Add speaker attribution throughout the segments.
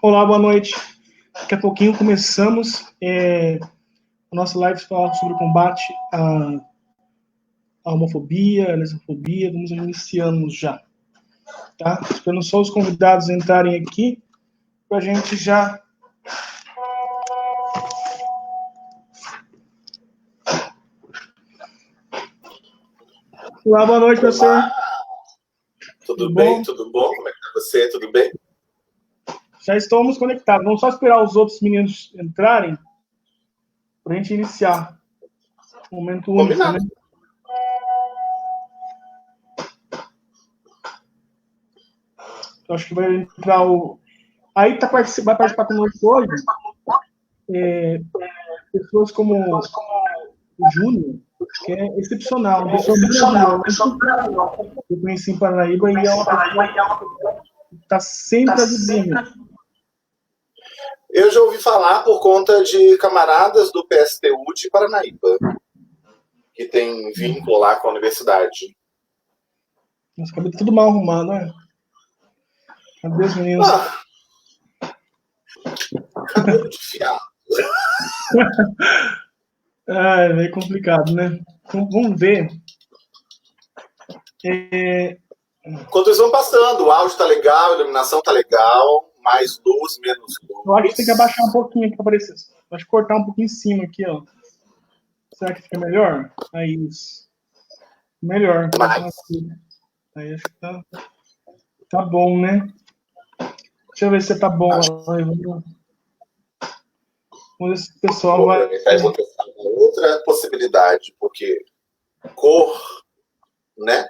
Speaker 1: Olá, boa noite. Daqui a pouquinho começamos a nossa live falar sobre o combate à homofobia, à lesbofobia. Vamos iniciando já, tá? Esperando só os convidados entrarem aqui para a gente já... Olá, boa noite, professor.
Speaker 2: Tudo bem? Tudo bom? Como é que tá você? Tudo bem?
Speaker 1: Já estamos conectados. Vamos só esperar os outros meninos entrarem para a gente iniciar. Momento único, né? Eu acho que vai entrar o... Aí vai participar conosco hoje pessoas como o Júnior, que é excepcional, uma pessoa maravilhosa. Eu conheci em Paranaíba e é uma pessoa que está sempre ajudando.
Speaker 2: Eu já ouvi falar por conta de camaradas do PSTU de Paranaíba, que tem vínculo lá com a universidade.
Speaker 1: Nossa, cabelo tudo mal arrumado, né? Cadê os meninos?
Speaker 2: Cabelo de fiado.
Speaker 1: É meio complicado, né? Então, vamos ver.
Speaker 2: Enquanto eles vão passando, o áudio tá legal, a iluminação tá legal, mais luz, menos luz.
Speaker 1: Eu acho que tem que abaixar um pouquinho aqui para aparecer. Acho que cortar um pouquinho em cima aqui, ó. Será que fica melhor? Aí, isso. Melhor. Aí acho que tá bom, né? Deixa eu ver se tá bom. Vamos ver se o pessoal vai...
Speaker 2: Outra possibilidade, porque cor, né?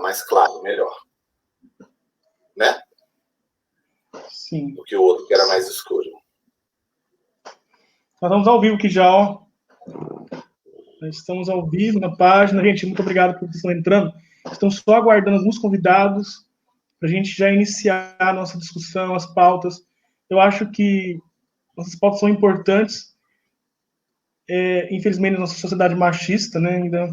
Speaker 2: Mais claro, melhor. Né?
Speaker 1: Sim.
Speaker 2: Do que o outro, que era mais escuro.
Speaker 1: Nós estamos ao vivo aqui já, ó. Nós estamos ao vivo na página. Gente, muito obrigado por vocês estão entrando. Estamos só aguardando alguns convidados para a gente já iniciar a nossa discussão, as pautas. Eu acho que nossas pautas são importantes. Infelizmente, na nossa sociedade machista, né, ainda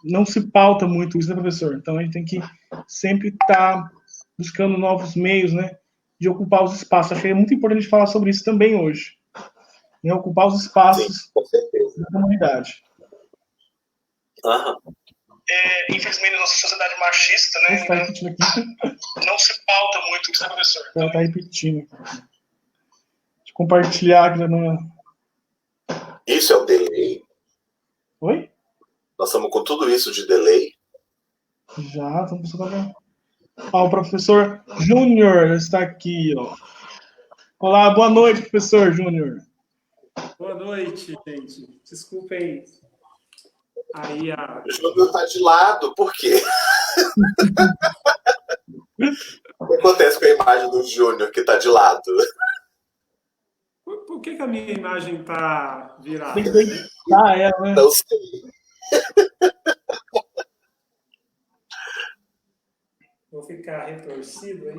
Speaker 1: não se pauta muito isso, né, professor? Então, a gente tem que sempre estar buscando novos meios, né, de ocupar os espaços. Acho que é muito importante falar sobre isso também hoje. Né, ocupar os espaços da comunidade. Infelizmente, na nossa sociedade machista, né, ainda não se pauta muito isso, né, professor? Então, está repetindo. Deixa eu compartilhar aqui no...
Speaker 2: Isso é o delay?
Speaker 1: Oi?
Speaker 2: Nós estamos com tudo isso de delay?
Speaker 1: Já, estamos falando. O professor Júnior está aqui, ó. Olá, boa noite, professor Júnior.
Speaker 3: Boa noite, gente. Desculpem aí a...
Speaker 2: O Júnior está de lado, por quê? O que acontece com a imagem do Júnior que está de lado?
Speaker 3: Por que a minha imagem está virada?
Speaker 1: Tem que deitar ela, né?
Speaker 2: Não sei.
Speaker 3: Vou ficar retorcido aí.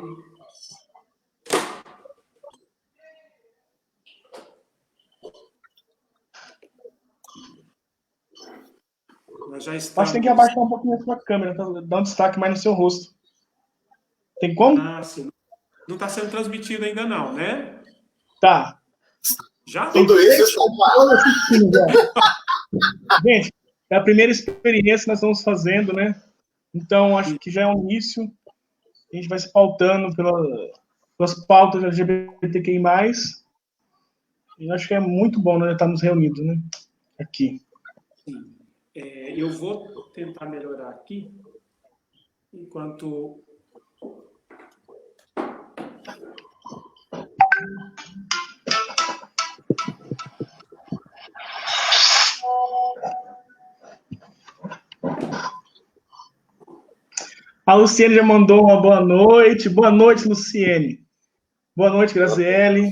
Speaker 3: Nós já estamos...
Speaker 1: Acho que tem que abaixar um pouquinho a sua câmera, para dar um destaque mais no seu rosto. Tem como?
Speaker 3: Sim. Não está sendo transmitido ainda não, né?
Speaker 1: Tá.
Speaker 3: Já?
Speaker 2: Tudo isso está mal.
Speaker 1: Gente, é a primeira experiência que nós estamos fazendo, né? Então, acho que já é um início. A gente vai se pautando pelas pautas LGBTQI+. E acho que é muito bom, né, estarmos reunidos, né? Aqui.
Speaker 3: Sim. Eu vou tentar melhorar aqui, enquanto...
Speaker 1: A Luciene já mandou uma boa noite. Boa noite, Luciene. Boa noite, Graziele.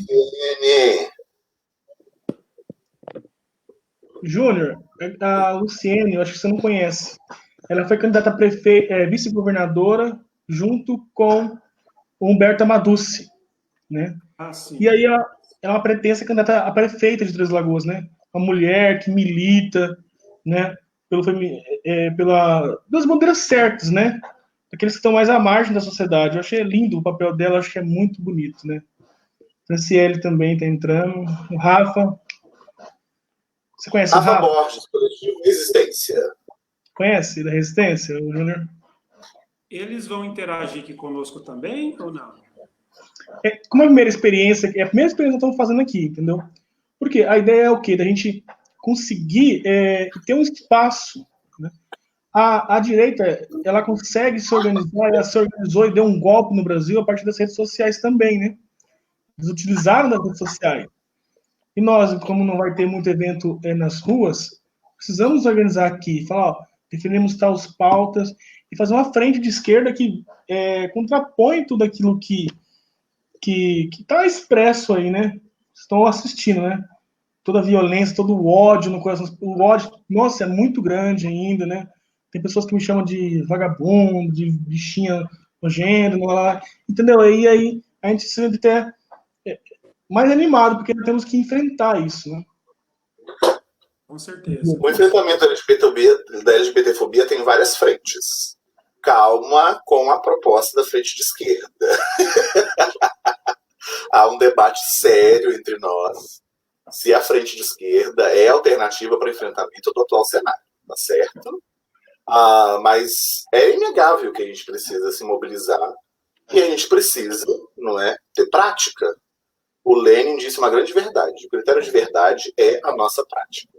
Speaker 1: Júnior, a Luciene, eu acho que você não conhece. Ela foi candidata a vice-governadora junto com o Humberto Amaduci, né?
Speaker 3: Sim.
Speaker 1: E aí ela pretende ser candidata a prefeita de Três Lagoas, né? Uma mulher que milita, né? Pelas bandeiras certas, né? daqueles que estão mais à margem da sociedade. Eu achei lindo o papel dela, acho que é muito bonito, né? Franciele também está entrando. O Rafa. Você conhece o
Speaker 2: Rafa
Speaker 1: Rafa?
Speaker 2: Borges, Coletivo Resistência.
Speaker 1: Conhece da Resistência, o Júnior?
Speaker 3: Eles vão interagir aqui conosco também ou não?
Speaker 1: Como a primeira experiência, é a primeira experiência que estamos fazendo aqui, entendeu? Porque a ideia é o quê? Da gente conseguir ter um espaço, né? A direita, ela consegue se organizar, ela se organizou e deu um golpe no Brasil a partir das redes sociais também, né? Eles utilizaram as redes sociais. E nós, como não vai ter muito evento nas ruas, precisamos organizar aqui, falar, ó, definimos tais pautas e fazer uma frente de esquerda que contrapõe tudo aquilo que está expresso aí, né? Estão assistindo, né? Toda a violência, todo o ódio no coração. O ódio, nossa, é muito grande ainda, né? Tem pessoas que me chamam de vagabundo, de bichinha nojenta, entendeu? E aí a gente se sente até mais animado, porque temos que enfrentar isso, né?
Speaker 3: Com certeza.
Speaker 2: O enfrentamento da LGBTfobia tem várias frentes. Calma com a proposta da frente de esquerda. Há um debate sério entre nós se a frente de esquerda é alternativa para o enfrentamento do atual cenário, tá certo? Mas é inegável que a gente precisa se mobilizar e a gente precisa, não é, ter prática. O Lenin disse uma grande verdade. O critério de verdade é a nossa prática.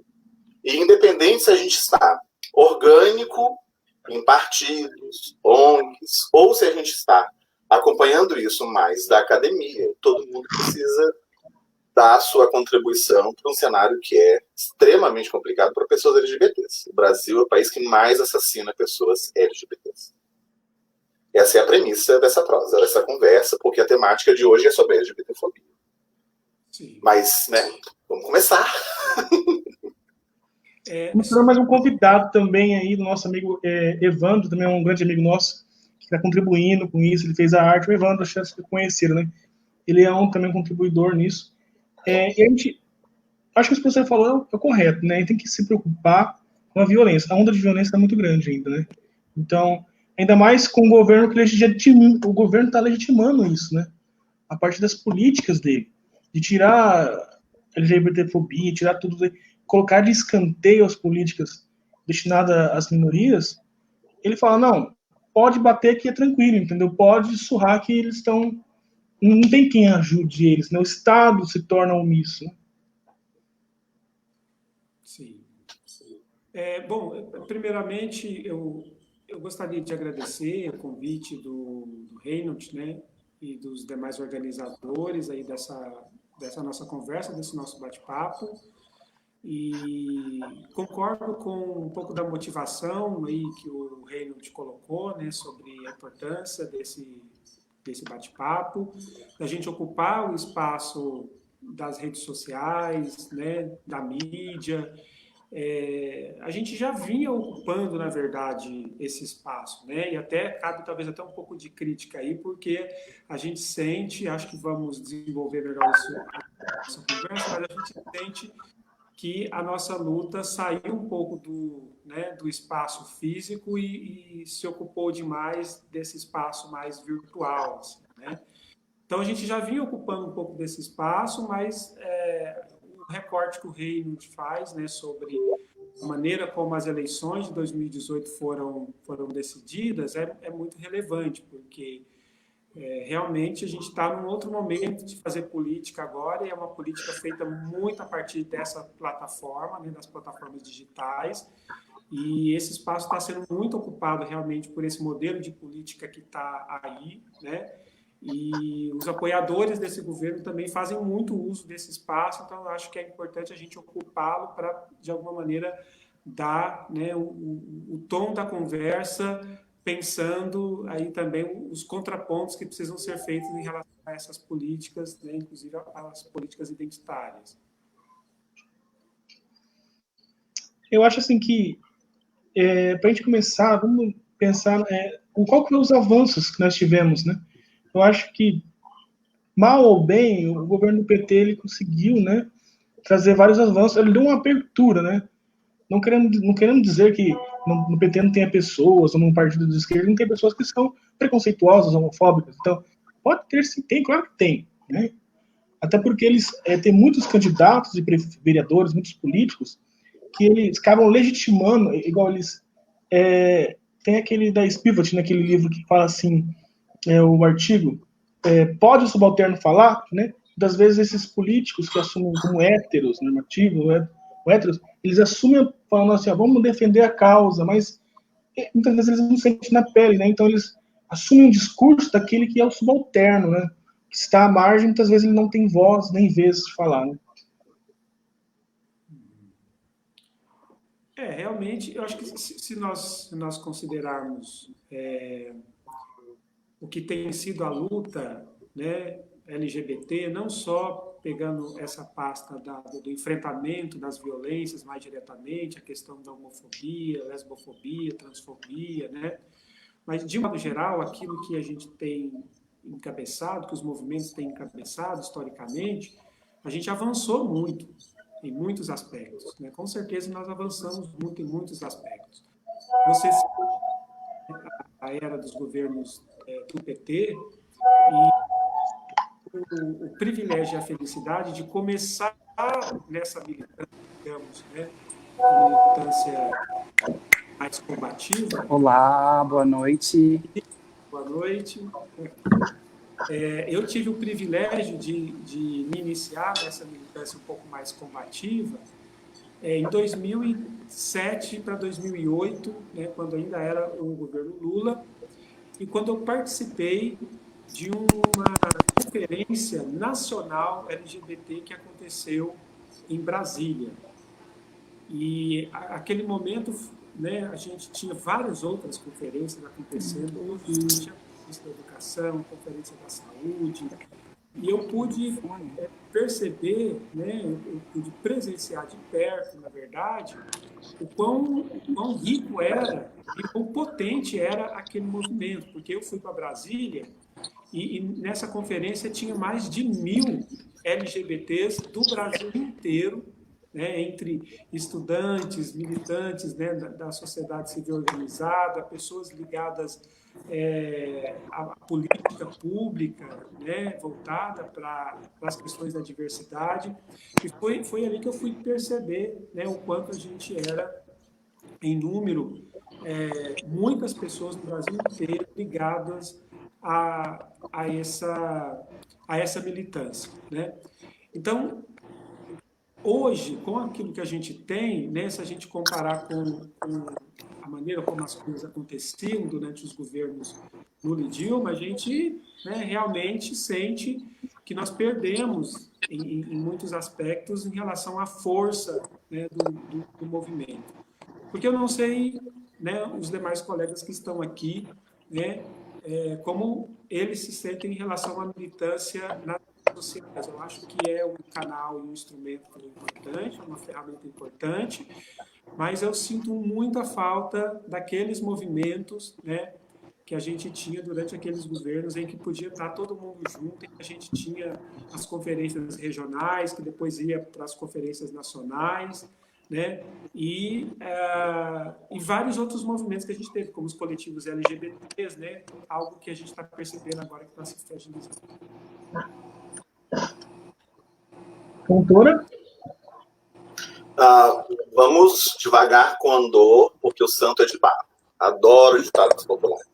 Speaker 2: E independente se a gente está orgânico em partidos, ONGs, ou se a gente está acompanhando isso mais da academia, todo mundo precisa dar a sua contribuição para um cenário que é extremamente complicado para pessoas LGBTs. O Brasil é o país que mais assassina pessoas LGBTs. Essa é a premissa dessa prosa, dessa conversa, porque a temática de hoje é sobre LGBTfobia. Sim. Mas, né, vamos começar.
Speaker 1: Temos mais um convidado também aí, do nosso amigo Evandro, também é um grande amigo nosso, que está contribuindo com isso, ele fez a arte. O Evandro, acho que vocês conheceram, né? Ele é também um contribuidor nisso. E a gente, acho que o que você falou é correto, né? A gente tem que se preocupar com a violência. A onda de violência é muito grande ainda, né? Então, ainda mais com o governo que o governo está legitimando isso, né? A partir das políticas dele, de tirar a LGBTfobia, tirar tudo, colocar de escanteio as políticas destinadas às minorias, ele fala, não, pode bater que é tranquilo, entendeu? Pode surrar que eles estão... Não tem quem ajude eles, né? O Estado se torna omisso.
Speaker 3: Sim. Bom, primeiramente, eu gostaria de agradecer o convite do Reinhold, né, e dos demais organizadores aí dessa nossa conversa, desse nosso bate-papo. E concordo com um pouco da motivação aí que o Reinhold colocou, né, sobre a importância desse bate-papo, da gente ocupar o espaço das redes sociais, né, da mídia. A gente já vinha ocupando, na verdade, esse espaço, né? E até cabe talvez até um pouco de crítica aí, porque a gente sente, acho que vamos desenvolver melhor essa conversa, mas a gente sente que a nossa luta saiu um pouco do espaço físico e se ocupou demais desse espaço mais virtual, assim, né? Então, a gente já vinha ocupando um pouco desse espaço, mas o recorte que o Reinhold faz, né, sobre a maneira como as eleições de 2018 foram decididas é muito relevante, porque realmente a gente está num outro momento de fazer política agora, e é uma política feita muito a partir dessa plataforma, né, das plataformas digitais, e esse espaço está sendo muito ocupado realmente por esse modelo de política que está aí, né? E os apoiadores desse governo também fazem muito uso desse espaço, então eu acho que é importante a gente ocupá-lo para, de alguma maneira, dar, né, o tom da conversa, pensando aí também os contrapontos que precisam ser feitos em relação a essas políticas, né, inclusive as políticas identitárias.
Speaker 1: Eu acho assim que, para a gente começar, vamos pensar qual que foram os avanços que nós tivemos, né? Eu acho que, mal ou bem, o governo do PT ele conseguiu, né, trazer vários avanços. Ele deu uma abertura, né? Não querendo dizer que no PT não tenha pessoas, ou num partido de esquerda não tem pessoas que são preconceituosas, homofóbicas. Então, pode ter, sim, tem, claro que tem, né? Até porque eles têm muitos candidatos e vereadores, muitos políticos, que eles acabam legitimando, igual eles... tem aquele da Spivot, naquele livro que fala assim, o artigo, pode o subalterno falar, né? Das vezes esses políticos que assumem como héteros, normativos, héteros, eles assumem falando assim, vamos defender a causa, mas muitas vezes eles não sentem na pele, né? Então eles assumem um discurso daquele que é o subalterno, né? Que está à margem, muitas vezes ele não tem voz nem vez de falar, né?
Speaker 3: Realmente, eu acho que se nós considerarmos o que tem sido a luta, né, LGBT, não só pegando essa pasta do enfrentamento das violências mais diretamente, a questão da homofobia, lesbofobia, transfobia, né, mas, de modo geral, aquilo que a gente tem encabeçado, que os movimentos têm encabeçado historicamente, a gente avançou muito em muitos aspectos, né? Com certeza nós avançamos muito em muitos aspectos. Você a era dos governos do PT e o privilégio e a felicidade de começar nessa militância, digamos, né? Uma militância mais combativa.
Speaker 4: Olá, boa noite.
Speaker 3: Boa noite. Eu tive o privilégio de me iniciar nessa militância um pouco mais combativa em 2007 para 2008, né, quando ainda era o governo Lula, e quando eu participei de uma conferência nacional LGBT que aconteceu em Brasília. E aquele momento, né, a gente tinha várias outras conferências acontecendo, tinha da educação, conferência da saúde, e eu pude perceber, né, eu pude presenciar de perto, na verdade, o quão rico era e quão potente era aquele movimento, porque eu fui para Brasília e nessa conferência tinha mais de 1.000 LGBTs do Brasil inteiro, né, entre estudantes, militantes, né, da sociedade civil organizada, pessoas ligadas à política pública, né, voltada para as questões da diversidade. E foi ali que eu fui perceber, né, o quanto a gente era, em número, muitas pessoas no Brasil inteiro ligadas a essa militância, né? Então, hoje, com aquilo que a gente tem, né, se a gente comparar com a maneira como as coisas aconteciam durante os governos Lula e Dilma, a gente, né, realmente sente que nós perdemos em muitos aspectos em relação à força, né, do movimento. Porque eu não sei, né, os demais colegas que estão aqui, né, como eles se sentem em relação à militância nas sociais. Eu acho que é um canal e um instrumento importante, uma ferramenta importante, mas eu sinto muita falta daqueles movimentos, né, que a gente tinha durante aqueles governos em que podia estar todo mundo junto, em que a gente tinha as conferências regionais, que depois ia para as conferências nacionais, né, e vários outros movimentos que a gente teve, como os coletivos LGBTs, né, algo que a gente está percebendo agora que está se fragilizando.
Speaker 1: Doutora?
Speaker 2: Vamos devagar com o andor, porque o santo é de barro. Adoro ditados populares.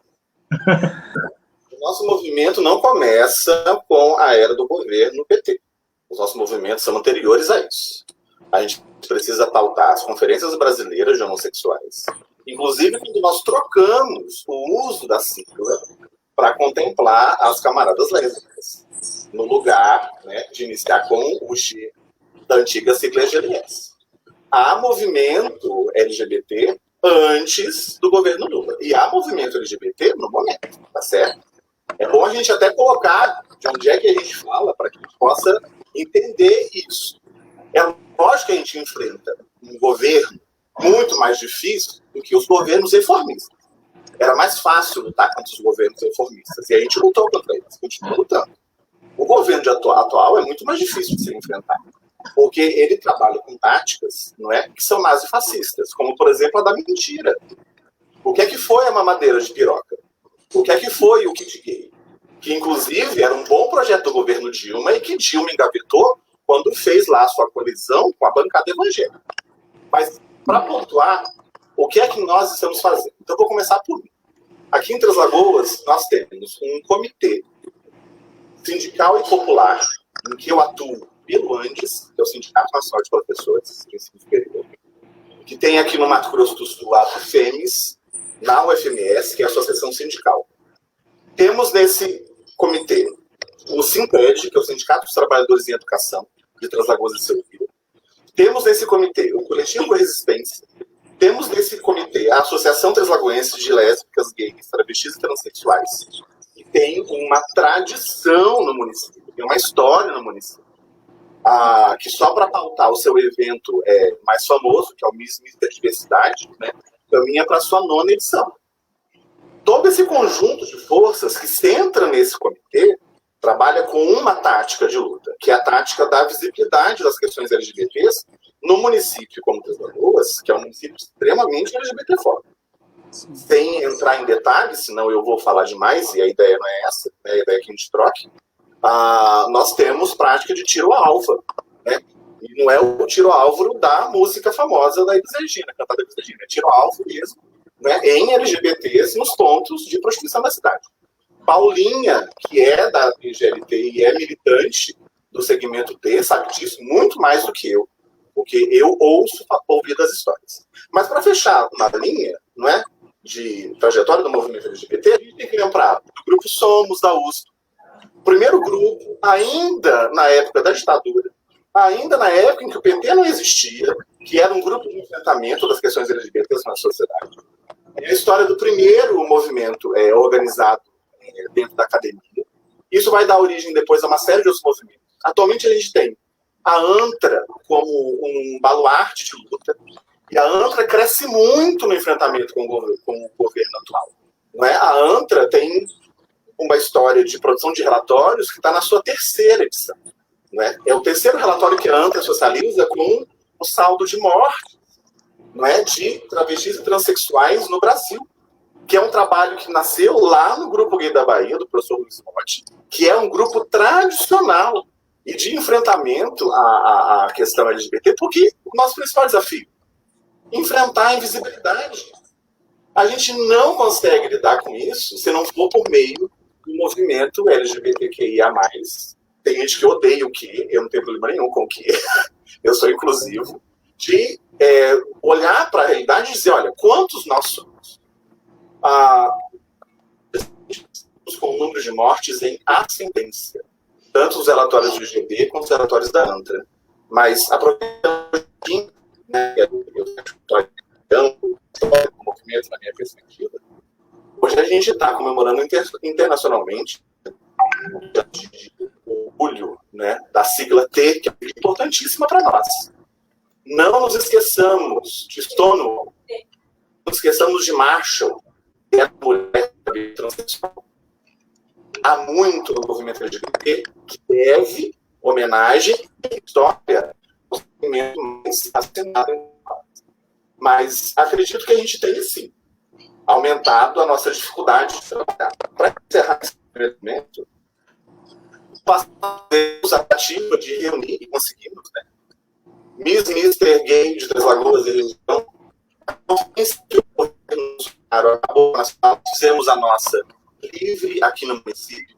Speaker 2: O nosso movimento não começa com a era do governo PT. Os nossos movimentos são anteriores a isso. A gente precisa pautar as conferências brasileiras de homossexuais. Inclusive, quando nós trocamos o uso da sigla para contemplar as camaradas lésbicas, no lugar, né, de iniciar com o G da antiga sigla GLS. Há movimento LGBT antes do governo Lula. E há movimento LGBT no momento, tá certo? É bom a gente até colocar de onde é que a gente fala para que a gente possa entender isso. É lógico que a gente enfrenta um governo muito mais difícil do que os governos reformistas. Era mais fácil lutar contra os governos reformistas. E a gente lutou contra eles, continua lutando. O governo atual é muito mais difícil de ser enfrentado. Porque ele trabalha com táticas, não é, que são nazifascistas, como, por exemplo, a da mentira. O que é que foi a mamadeira de piroca? O que é que foi o kit gay? Que, inclusive, era um bom projeto do governo Dilma e que Dilma engavetou quando fez lá a sua colisão com a bancada evangélica. Mas, para pontuar, o que é que nós estamos fazendo? Então, eu vou começar por mim. Aqui em Três Lagoas, nós temos um comitê sindical e popular, em que eu atuo pelo ANDES, que é o Sindicato Nacional de Professores de Ensino Superior, que tem aqui no Mato Grosso do Sul a FEMES, na UFMS, que é a Associação Sindical. Temos nesse comitê o SINTED, que é o Sindicato dos Trabalhadores em Educação, de Três Lagoas e Selvíria. Temos nesse comitê o Coletivo Resistência. Temos nesse comitê a Associação Três Lagoense de Lésbicas, Gays, Travestis e Transsexuais, que tem uma tradição no município, tem uma história no município. Que só para pautar o seu evento mais famoso, que é o Miss Diversidade, né, caminha para a sua 9ª edição. Todo esse conjunto de forças que se entra nesse comitê trabalha com uma tática de luta, que é a tática da visibilidade das questões LGBTs no município como Três Lagoas, que é um município extremamente LGBTfóbico. Sem entrar em detalhes, senão eu vou falar demais, e a ideia não é essa, né, a ideia é que a gente troque. Nós temos prática de tiro-alvo, né? E não é o tiro-alvo da música famosa da Elis Regina, cantada da Elis Regina, é tiro-alvo mesmo, né, em LGBTs nos pontos de prostituição da cidade. Paulinha, que é da PGLT e é militante do segmento T, sabe disso muito mais do que eu, porque eu ouço ouvir das histórias. Mas para fechar uma linha, não é, de trajetória do movimento LGBT, a gente tem que lembrar do grupo Somos, da USP. O primeiro grupo, ainda na época da ditadura, ainda na época em que o PT não existia, que era um grupo de enfrentamento das questões LGBTs na sociedade. É a história do primeiro movimento organizado dentro da academia. Isso vai dar origem depois a uma série de outros movimentos. Atualmente a gente tem a ANTRA como um baluarte de luta, e a ANTRA cresce muito no enfrentamento com o governo atual. Não é? A ANTRA tem uma história de produção de relatórios que está na sua 3ª edição. Não é? É o 3º relatório que a ANTRA socializa com o saldo de morte, não é, de travestis e transexuais no Brasil, que é um trabalho que nasceu lá no Grupo Gay da Bahia, do professor Luiz Monte, que é um grupo tradicional e de enfrentamento à questão LGBT, porque o nosso principal desafio é enfrentar a invisibilidade. A gente não consegue lidar com isso se não for por meio do movimento LGBTQIA+. Tem gente que odeia o que, eu não tenho problema nenhum com o que, eu sou inclusivo, de olhar para a realidade e dizer, olha, quantos nós somos? Com o número de mortes em ascendência, tanto os relatórios do IGB quanto os relatórios da ANTRA. Mas, aproveitando, né, o movimento, na minha perspectiva, hoje a gente está comemorando internacionalmente o orgulho, né, da sigla T, que é importantíssima para nós. Não nos esqueçamos de Stonewall, não nos esqueçamos de Marshall, que é a mulher transexual. Há muito no movimento LGBT que deve homenagem e história ao movimento mais assinado. Mas acredito que a gente tem, sim, aumentado a nossa dificuldade de trabalhar. Para encerrar esse momento, passamos a ativa de reunir e conseguimos, né? Miss Mister Gay de Três Lagoas e região, fizemos a nossa livre aqui no município,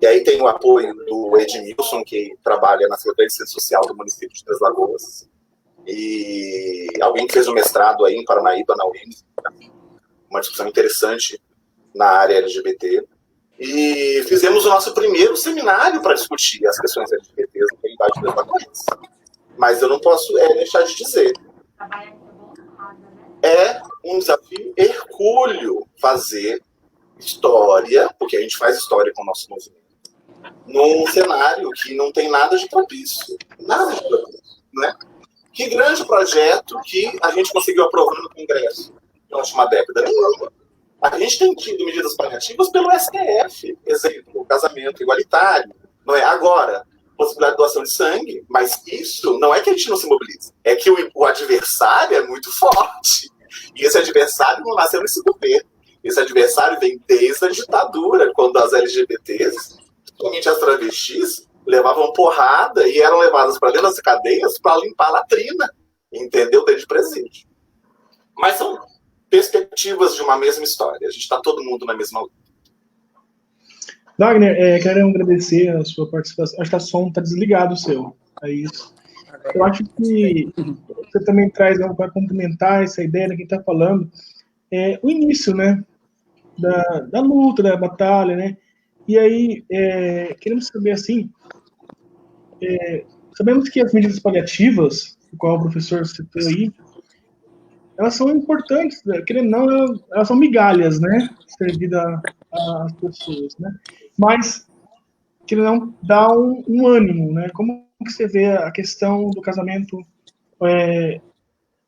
Speaker 2: e aí tem o apoio do Edmilson, que trabalha na Secretaria de Ciência Social do município de Três Lagoas, e alguém que fez um mestrado aí em Paranaíba, na UEMS, uma discussão interessante na área LGBT, e fizemos o nosso primeiro seminário para discutir as questões LGBTs no comunidade de Três Lagoas. Mas eu não posso deixar de dizer, é um desafio hercúleo fazer história, porque a gente faz história com o nosso movimento, num cenário que não tem nada de propício. Nada de propício, né? Que grande projeto que a gente conseguiu aprovar no Congresso na última década. Nenhuma. A gente tem tido medidas paliativas pelo STF, exemplo, casamento igualitário. Não é? Agora, possibilidade de doação de sangue, mas isso não é que a gente não se mobiliza, é que o adversário é muito forte. E esse adversário não nasceu nesse governo. Esse adversário vem desde a ditadura, quando as LGBTs, principalmente as travestis, levavam porrada e eram levadas para dentro das cadeias para limpar a latrina, entendeu? Desde presídio. Mas são perspectivas de uma mesma história. A gente está todo mundo na mesma luta.
Speaker 1: Wagner, quero agradecer a sua participação. Acho que o som está desligado o seu. É isso. Eu acho que você também traz, para complementar essa ideia de quem está falando, o início, né, da luta, da batalha, né? E aí, queremos saber, assim, sabemos que as medidas paliativas, o qual o professor citou aí, elas são importantes, né? Querendo ou não, elas são migalhas, né, servidas às pessoas, né? Mas, querendo ou não, dá um ânimo, né? Como que você vê a questão do casamento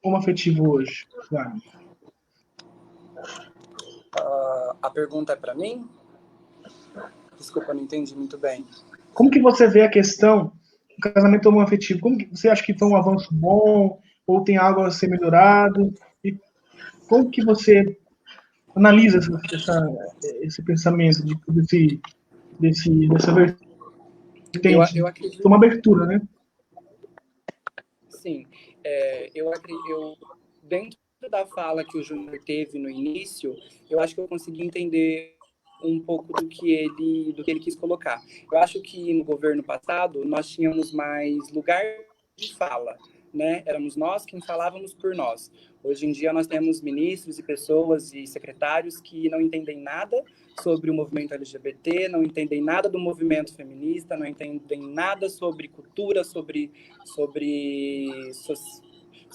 Speaker 1: homoafetivo hoje, Wagner?
Speaker 4: A pergunta é para mim? Desculpa, não entendi muito bem.
Speaker 1: Como que você vê a questão do casamento homoafetivo? Como que você acha que foi um avanço bom ou tem algo a ser melhorado? E como que você analisa esse pensamento dessa vertente?
Speaker 4: Eu acredito...
Speaker 1: Uma abertura, né?
Speaker 4: Sim. Eu dentro da fala que o Júnior teve no início, eu acho que eu consegui entender um pouco do que ele quis colocar. Eu acho que no governo passado nós tínhamos mais lugar de fala, né? Éramos nós quem falávamos por nós. Hoje em dia nós temos ministros e pessoas e secretários que não entendem nada sobre o movimento LGBT, não entendem nada do movimento feminista, não entendem nada sobre cultura, sobre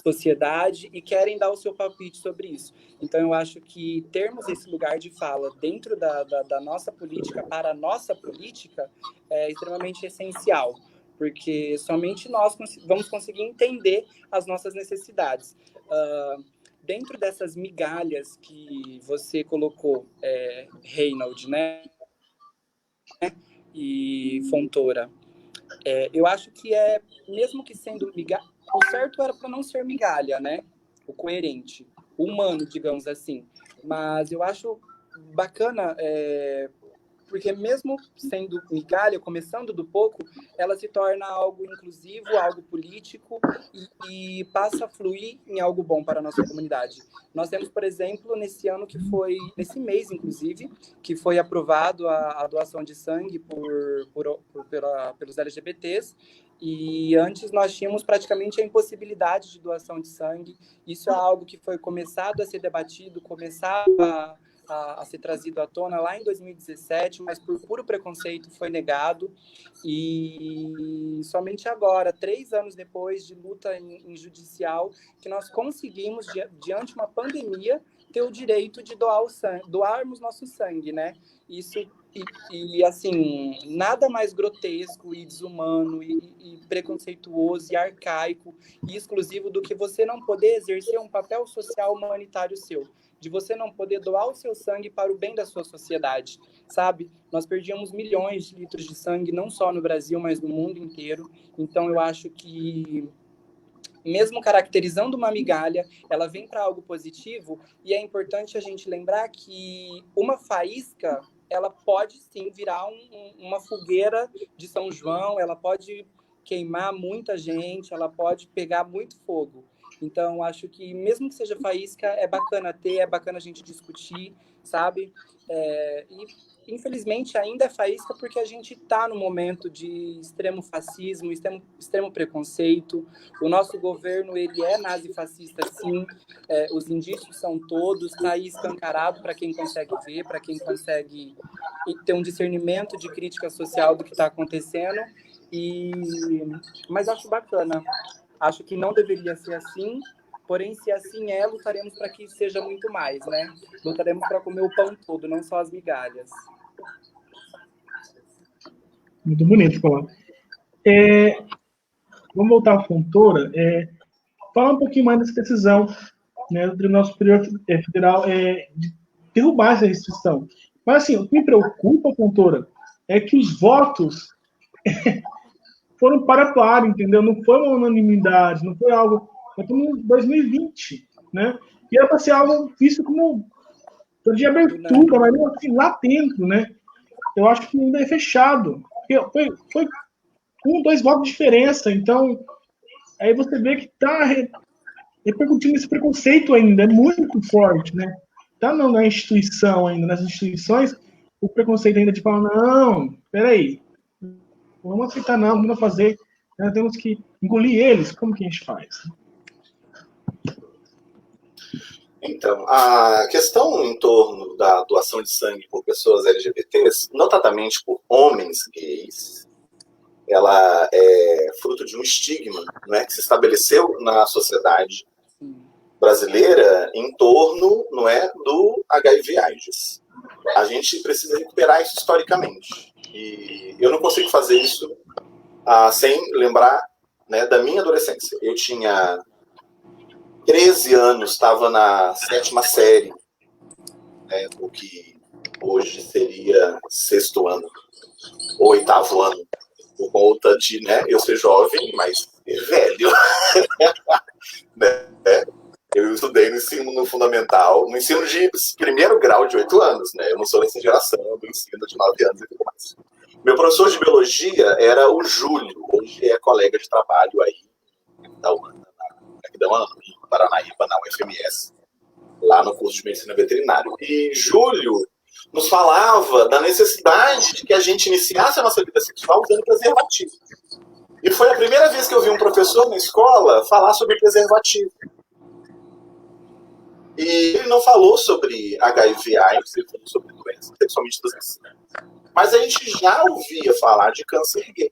Speaker 4: sociedade e querem dar o seu palpite sobre isso. Então, eu acho que termos esse lugar de fala dentro da nossa política, para a nossa política, é extremamente essencial, porque somente nós vamos conseguir entender as nossas necessidades. Dentro dessas migalhas que você colocou, Reinald, né? E Fontoura, eu acho que mesmo que sendo migalha, o certo era para não ser migalha, né? O coerente, o humano, digamos assim. Mas eu acho bacana, porque mesmo sendo migalha, começando do pouco, ela se torna algo inclusivo, algo político e passa a fluir em algo bom para a nossa comunidade. Nós temos, por exemplo, nesse mês, inclusive, que foi aprovado a doação de sangue pelos LGBTs, e antes nós tínhamos praticamente a impossibilidade de doação de sangue. Isso é algo que foi começado a ser debatido, começado a ser trazido à tona lá em 2017, mas por puro preconceito foi negado, e somente agora, 3 anos depois de luta em judicial, que nós conseguimos, diante de uma pandemia, ter o direito de doarmos nosso sangue, né? Isso, e assim, nada mais grotesco e desumano e preconceituoso e arcaico e exclusivo do que você não poder exercer um papel social humanitário seu, de você não poder doar o seu sangue para o bem da sua sociedade, sabe? Nós perdíamos milhões de litros de sangue, não só no Brasil, mas no mundo inteiro. Então, eu acho que, mesmo caracterizando uma migalha, ela vem para algo positivo, e é importante a gente lembrar que uma faísca, ela pode, sim, virar uma fogueira de São João, ela pode queimar muita gente, ela pode pegar muito fogo. Então, acho que, mesmo que seja faísca, é bacana ter, é bacana a gente discutir, sabe? E, infelizmente, ainda é faísca porque a gente está no momento de extremo fascismo, extremo preconceito. O nosso governo, ele é nazifascista, sim. Os indícios são todos, está aí escancarado para quem consegue ver, para quem consegue ter um discernimento de crítica social do que está acontecendo. Mas acho bacana. Acho que não deveria ser assim, porém, se assim lutaremos para que seja muito mais, né? Lutaremos para comer o pão todo, não só as migalhas.
Speaker 1: Muito bonito falar. Vamos voltar à Fontoura. Falar um pouquinho mais dessa decisão, né, do Tribunal Superior Federal de derrubar essa restrição. Mas, assim, o que me preocupa, Fontoura, é que os votos foram para par, entendeu? Não foi uma unanimidade, não foi algo... Nós estamos em 2020, né? E era para ser algo visto como de abertura, mas não assim, lá dentro, né? Eu acho que ainda é fechado. Foi com 2 votos de diferença, então aí você vê que está repercutindo esse preconceito ainda, é muito forte, né? Tá na instituição ainda, nas instituições, o preconceito ainda de falar, não, peraí, não vamos aceitar não, vamos fazer, nós temos que engolir eles, como que a gente faz?
Speaker 2: Então, a questão em torno da doação de sangue por pessoas LGBTs, notadamente por homens gays, ela é fruto de um estigma, né, que se estabeleceu na sociedade brasileira em torno, não é, do HIV/AIDS. A gente precisa recuperar isso historicamente. E eu não consigo fazer isso sem lembrar, né, da minha adolescência. Eu tinha 13 anos, estava na 7ª série, né, o que hoje seria 6º ano, ou 8º ano, por conta de, né, eu ser jovem, mas velho. Né? Eu estudei no fundamental, no ensino de 1º grau de 8 anos, né? Eu não sou dessa geração do ensino de 9 anos e tudo mais. Meu professor de biologia era o Júlio, hoje é colega de trabalho aí da UANA, em Paranaíba, na UFMS, lá no curso de medicina veterinária. E Júlio nos falava da necessidade de que a gente iniciasse a nossa vida sexual usando preservativo. E foi a primeira vez que eu vi um professor na escola falar sobre preservativo. E ele não falou sobre HIV/AIDS, ele falou sobre doenças sexualmente transmissíveis. Mas a gente já ouvia falar de câncer gay.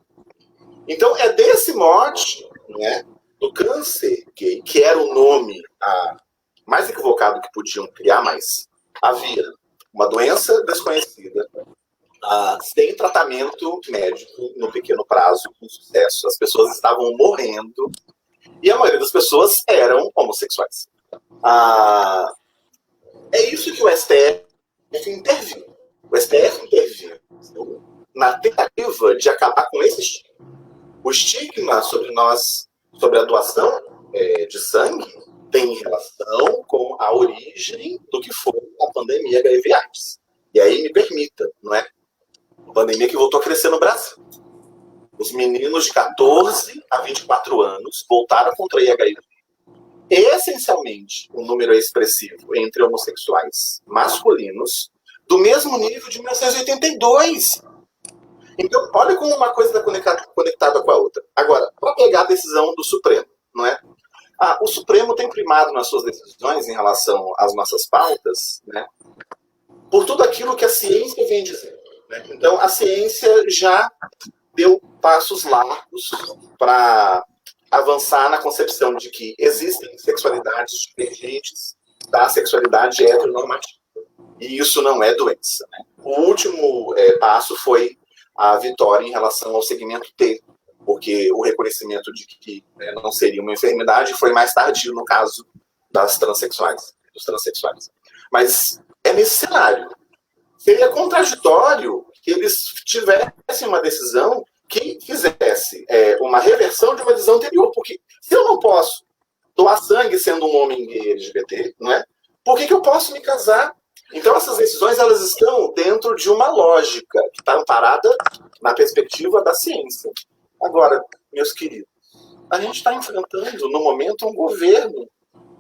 Speaker 2: Então, é desse mote, né, do câncer gay, que era o nome mais equivocado que podiam criar, mas havia uma doença desconhecida, sem tratamento médico no pequeno prazo, com sucesso. As pessoas estavam morrendo e a maioria das pessoas eram homossexuais. É isso que o STF interviu. O STF interviu na tentativa de acabar com esse estigma. O estigma sobre a doação de sangue tem relação com a origem do que foi a pandemia HIV/AIDS. E aí me permita, não é? Uma pandemia que voltou a crescer no Brasil. Os meninos de 14 a 24 anos voltaram a contrair HIV. Essencialmente, o número é expressivo entre homossexuais masculinos, do mesmo nível de 1982. Então, olha como uma coisa está conectada com a outra. Agora, para pegar a decisão do Supremo, não é? O Supremo tem primado nas suas decisões em relação às nossas pautas, né, por tudo aquilo que a ciência vem dizendo. Né? Então, a ciência já deu passos largos para avançar na concepção de que existem sexualidades divergentes da sexualidade heteronormativa. E isso não é doença. Né? O último passo foi a vitória em relação ao segmento T, porque o reconhecimento de que não seria uma enfermidade foi mais tardio no caso dos transexuais. Mas é nesse cenário. Seria contraditório que eles tivessem uma decisão que fizesse uma reversão de uma decisão anterior, porque se eu não posso doar sangue sendo um homem gay LGBT, não é? Por que eu posso me casar? Então essas decisões elas estão dentro de uma lógica que está amparada na perspectiva da ciência. Agora, meus queridos, a gente está enfrentando no momento um governo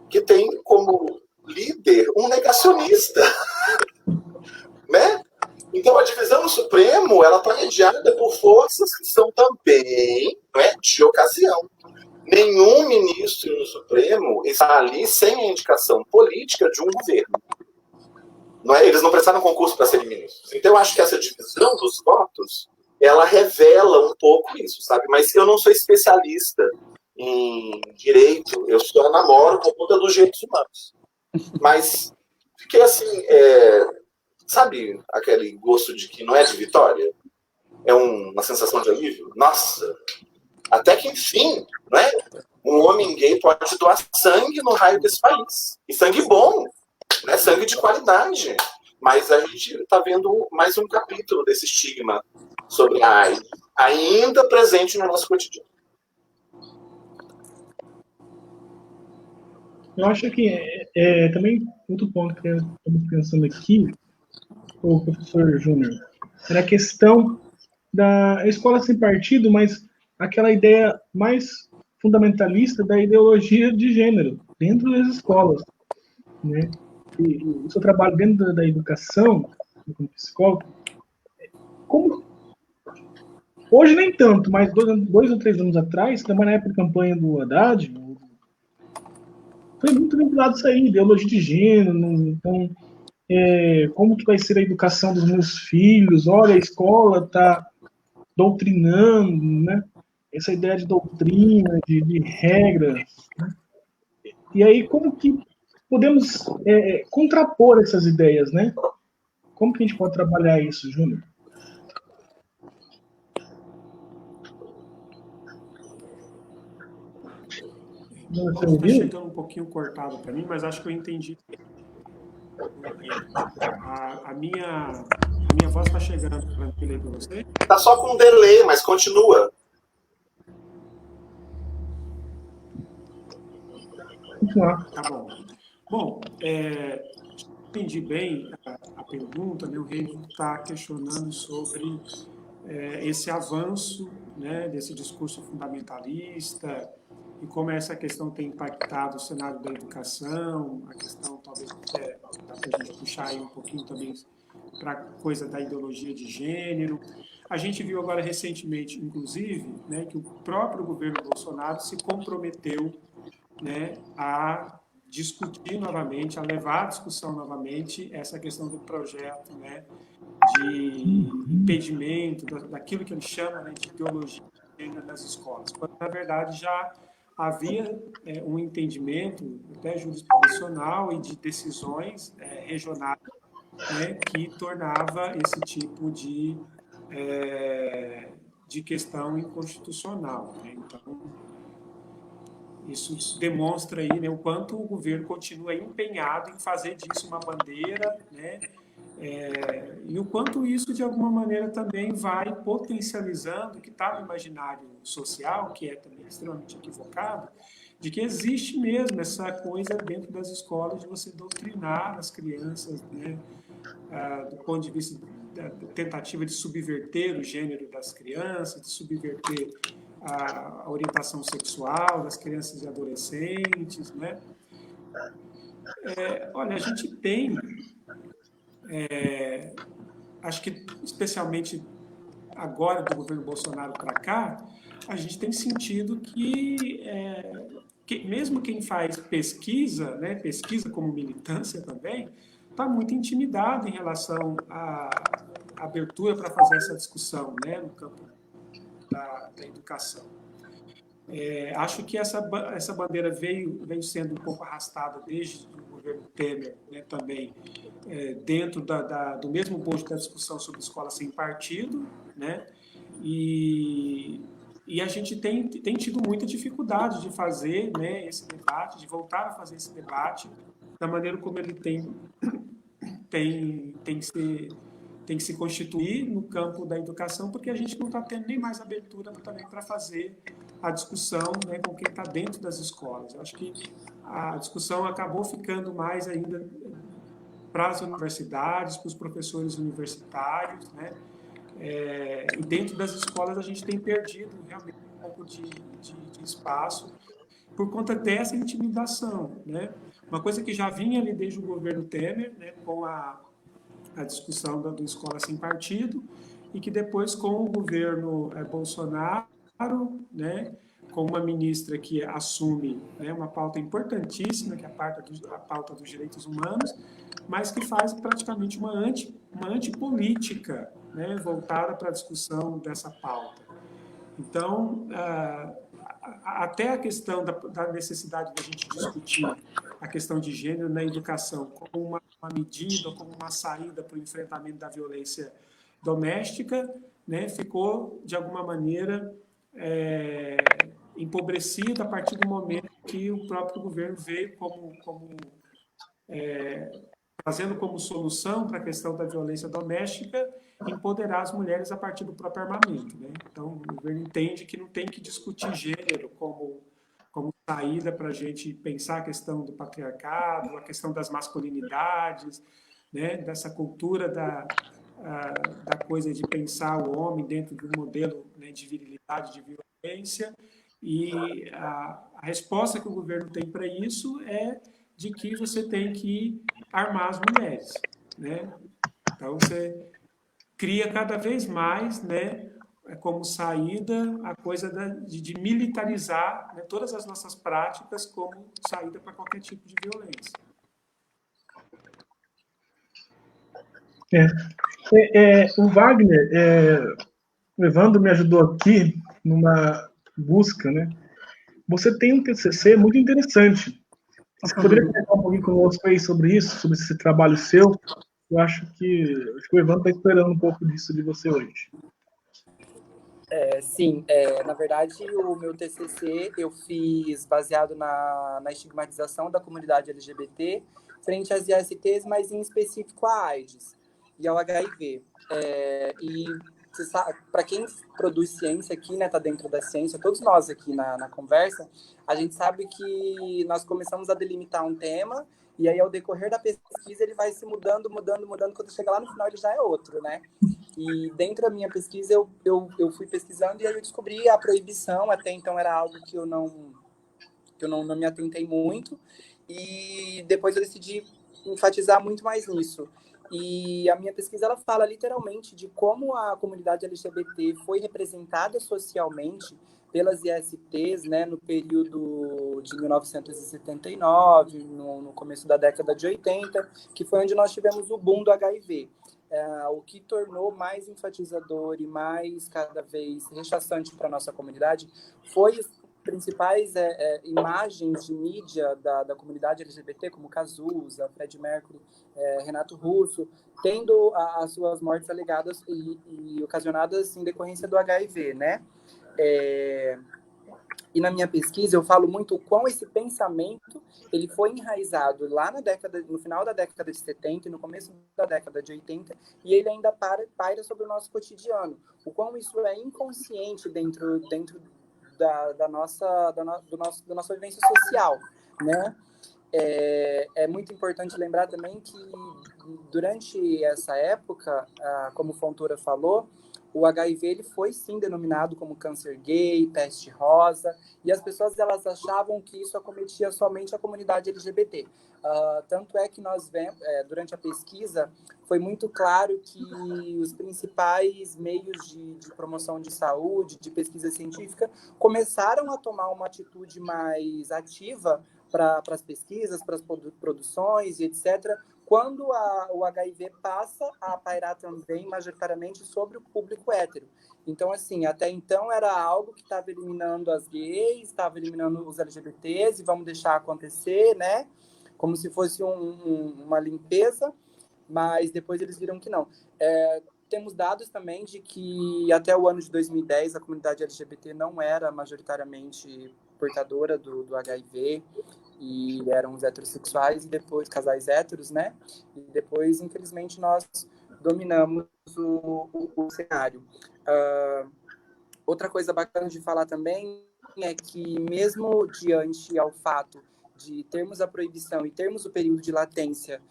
Speaker 2: que tem como líder um negacionista, né? Então, a divisão no Supremo, ela está mediada por forças que são também, né, de ocasião. Nenhum ministro no Supremo está ali sem a indicação política de um governo. Não é? Eles não prestaram concurso para serem ministros. Então, eu acho que essa divisão dos votos, ela revela um pouco isso, sabe? Mas eu não sou especialista em direito, eu só namoro por conta dos direitos humanos. Mas fiquei assim... Sabe aquele gosto de que não é de vitória? É uma sensação de alívio? Nossa, até que enfim, não é? Um homem gay pode doar sangue no raio desse país. E sangue bom, né? Sangue de qualidade. Mas a gente está vendo mais um capítulo desse estigma sobre a AIDS, ainda presente no nosso cotidiano.
Speaker 1: Eu acho que também outro ponto que estamos pensando aqui, o professor Júnior, era a questão da escola sem partido, mas aquela ideia mais fundamentalista da ideologia de gênero dentro das escolas, né? E o seu trabalho dentro da educação, como psicólogo, como hoje nem tanto, mas 2 ou 3 anos atrás, também na época da campanha do Haddad, foi muito vinculado isso aí, ideologia de gênero, então como que vai ser a educação dos meus filhos? Olha, a escola está doutrinando, né? Essa ideia de doutrina, de regras. Né? E aí, como que podemos contrapor essas ideias, né? Como que a gente pode trabalhar isso, Júnior? Você
Speaker 3: Está
Speaker 1: ouviu?
Speaker 3: chegando um pouquinho cortado para mim, mas acho que eu entendi. A minha voz está chegando tranquila aí para você?
Speaker 2: Tá só com um delay, mas continua.
Speaker 1: Continuar.
Speaker 3: Tá bom. Bom, entendi bem a pergunta, né? O Reino está questionando sobre esse avanço, né, desse discurso fundamentalista e como essa questão tem impactado o cenário da educação, a questão talvez dá para a gente puxar aí um pouquinho também para a coisa da ideologia de gênero. A gente viu agora recentemente, inclusive, né, que o próprio governo Bolsonaro se comprometeu, né, a discutir novamente, a levar à discussão novamente essa questão do projeto, né, de impedimento daquilo que ele chama, né, de ideologia nas escolas, quando na verdade já havia um entendimento até jurisdicional e de decisões regionais, né, que tornava esse tipo de questão inconstitucional. Né? Então, isso demonstra aí, né, o quanto o governo continua empenhado em fazer disso uma bandeira, né, e o quanto isso, de alguma maneira, também vai potencializando o que está no imaginário social, que é também extremamente equivocado, de que existe mesmo essa coisa dentro das escolas de você doutrinar as crianças, né, do ponto de vista da tentativa de subverter o gênero das crianças, de subverter a orientação sexual das crianças e adolescentes, né? Olha, a gente tem, acho que especialmente agora do governo Bolsonaro para cá, a gente tem sentido que mesmo quem faz pesquisa, né, pesquisa como militância também, está muito intimidado em relação à abertura para fazer essa discussão, né, no campo da educação. Acho que essa bandeira veio sendo um pouco arrastada desde o governo Temer, né, também, dentro do mesmo bojo da discussão sobre escola sem partido, né, e a gente tem tido muita dificuldade de fazer, né, esse debate, de voltar a fazer esse debate da maneira como ele tem que se constituir no campo da educação, porque a gente não está tendo nem mais abertura também para fazer a discussão, né, com quem está dentro das escolas. Eu acho que a discussão acabou ficando mais ainda para as universidades, para os professores universitários, né? E dentro das escolas a gente tem perdido realmente um pouco de espaço por conta dessa intimidação, né? Uma coisa que já vinha ali desde o governo Temer, né, com a discussão do Escola Sem Partido, e que depois, com o governo Bolsonaro, né, com uma ministra que assume, né, uma pauta importantíssima, que é a pauta dos direitos humanos, mas que faz praticamente uma antipolítica, né, voltada para a discussão dessa pauta. Então, até a questão da necessidade de a gente discutir a questão de gênero na educação como uma medida, como uma saída para o enfrentamento da violência doméstica, né, ficou, de alguma maneira, empobrecida a partir do momento que o próprio governo veio como trazendo como solução para a questão da violência doméstica, empoderar as mulheres a partir do próprio armamento, né? Então, o governo entende que não tem que discutir gênero como saída para a gente pensar a questão do patriarcado, a questão das masculinidades, né? Dessa cultura da coisa de pensar o homem dentro de um modelo, né, de virilidade, de violência, e a resposta que o governo tem para isso é de que você tem que armar as mulheres, né? Então, você cria cada vez mais, né, como saída a coisa de militarizar, né, todas as nossas práticas como saída para qualquer tipo de violência.
Speaker 1: O Wagner, o Evandro me ajudou aqui numa busca, né? Você tem um TCC muito interessante. Você poderia comentar um pouquinho conosco aí sobre isso, sobre esse trabalho seu? Eu acho que o Evandro está esperando um pouco disso de você hoje.
Speaker 4: Sim, na verdade, o meu TCC eu fiz baseado na estigmatização da comunidade LGBT frente às ISTs, mas em específico à AIDS e ao HIV. E para quem produz ciência aqui, né, tá dentro da ciência, todos nós aqui na conversa, a gente sabe que nós começamos a delimitar um tema e aí, ao decorrer da pesquisa, ele vai se mudando, quando chega lá no final ele já é outro, né? E dentro da minha pesquisa, eu fui pesquisando e aí eu descobri a proibição. Até então era algo que eu não me atentei muito. E depois eu decidi enfatizar muito mais nisso. E a minha pesquisa, ela fala literalmente de como a comunidade LGBT foi representada socialmente pelas ISTs, né, no período de 1979, no começo da década de 80, que foi onde nós tivemos o boom do HIV. O que tornou mais enfatizador e mais cada vez rechaçante para a nossa comunidade foi os principais imagens de mídia da comunidade LGBT, como Cazuza, Fred Mercury, Renato Russo, tendo as suas mortes alegadas e ocasionadas em decorrência do HIV, né? E na minha pesquisa eu falo muito o quão esse pensamento ele foi enraizado lá no final da década de 70 e no começo da década de 80, e ele ainda paira sobre o nosso cotidiano. O quão isso é inconsciente dentro da nossa vivência social, né? É muito importante lembrar também que durante essa época, como Fontoura falou, o HIV ele foi sim denominado como câncer gay, peste rosa, e as pessoas elas achavam que isso acometia somente a comunidade LGBT. Tanto é que nós vemos, durante a pesquisa, foi muito claro que os principais meios de promoção de saúde, de pesquisa científica, começaram a tomar uma atitude mais ativa para as pesquisas, para as produções e etc., quando o HIV passa a pairar também majoritariamente sobre o público hétero. Então, assim, até então era algo que estava eliminando as gays, estava eliminando os LGBTs, e vamos deixar acontecer, né? Como se fosse uma limpeza, mas depois eles viram que não. Temos dados também de que até o ano de 2010 a comunidade LGBT não era majoritariamente portadora do HIV, e eram os heterossexuais, e depois casais héteros, né? E depois, infelizmente, nós dominamos o cenário. Outra coisa bacana de falar também é que, mesmo diante ao fato de termos a proibição e termos o período de latência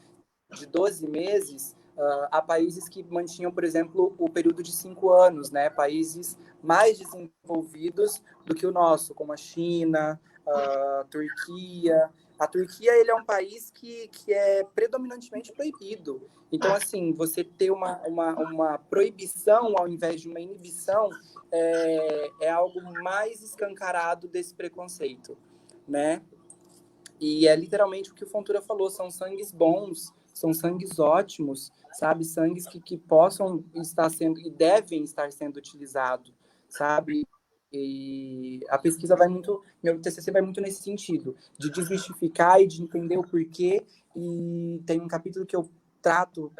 Speaker 4: de 12 meses, há países que mantinham, por exemplo, o período de 5 anos, né? Países mais desenvolvidos do que o nosso, como a China, a Turquia. A Turquia ele é um país que é predominantemente proibido. Então, assim, você ter uma proibição ao invés de uma inibição é algo mais escancarado desse preconceito, né? E é literalmente o que o Fontoura falou, são sangues bons, são sangues ótimos, sabe? Sangues que possam estar sendo e devem estar sendo utilizados, sabe? E a pesquisa vai muito, meu TCC vai muito nesse sentido, de desmistificar e de entender o porquê. E tem um capítulo que eu trato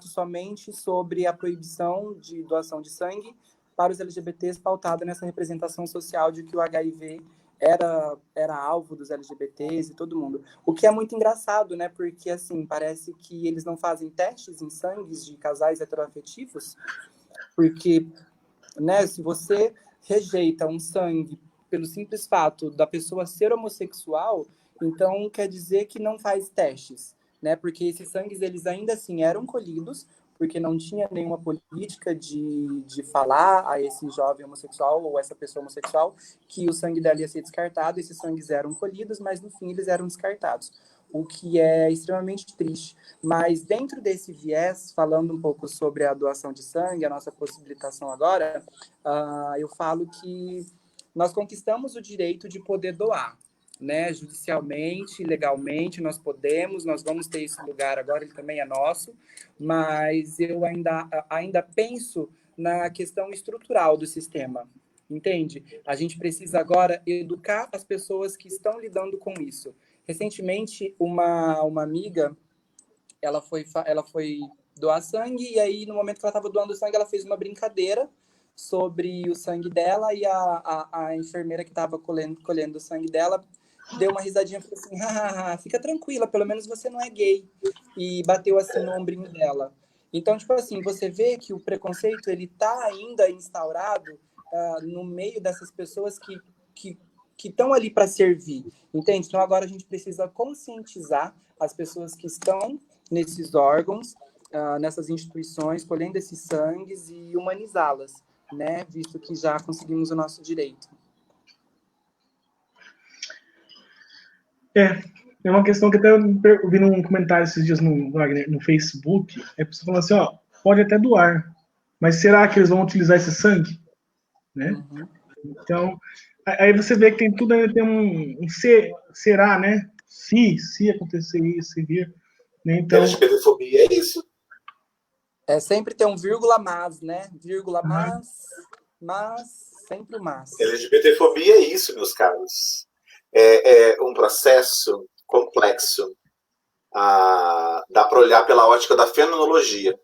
Speaker 4: somente sobre a proibição de doação de sangue para os LGBTs, pautada nessa representação social de que o HIV era alvo dos LGBTs e todo mundo. O que é muito engraçado, né? Porque, assim, parece que eles não fazem testes em sangues de casais heteroafetivos, porque, né, se você rejeita um sangue pelo simples fato da pessoa ser homossexual, então quer dizer que não faz testes, né? Porque esses sangues, eles ainda assim eram colhidos, porque não tinha nenhuma política de falar a esse jovem homossexual ou essa pessoa homossexual que o sangue dela ia ser descartado. Esses sangues eram colhidos, mas no fim eles eram descartados, o que é extremamente triste. Mas dentro desse viés, falando um pouco sobre a doação de sangue, a nossa possibilitação agora, eu falo que nós conquistamos o direito de poder doar, né? Judicialmente, legalmente, nós podemos, nós vamos ter esse lugar agora, ele também é nosso, mas eu ainda penso na questão estrutural do sistema, entende? A gente precisa agora educar as pessoas que estão lidando com isso. Recentemente, uma amiga, ela foi doar sangue, e aí, no momento que ela estava doando sangue, ela fez uma brincadeira sobre o sangue dela, e a enfermeira que estava colhendo o sangue dela deu uma risadinha e falou assim, fica tranquila, pelo menos você não é gay, e bateu assim no ombrinho dela. Então, tipo assim, você vê que o preconceito, ele tá ainda instaurado no meio dessas pessoas que estão ali para servir, entende? Então, agora a gente precisa conscientizar as pessoas que estão nesses órgãos, nessas instituições, colhendo esses sangues e humanizá-las, né? Visto que já conseguimos o nosso direito.
Speaker 1: É uma questão que até eu vi num comentário esses dias no Facebook, a pessoa falando assim, ó, pode até doar, mas será que eles vão utilizar esse sangue? Né?
Speaker 4: Uhum.
Speaker 1: Então, aí você vê que tem tudo, tem um será, né? Se acontecer isso, se vir. Né? Então,
Speaker 2: LGBTfobia é isso.
Speaker 4: É sempre ter um vírgula mas, né? Vírgula mas, sempre o mas.
Speaker 2: LGBTfobia é isso, meus caros. É um processo complexo. Dá para olhar pela ótica da fenomenologia.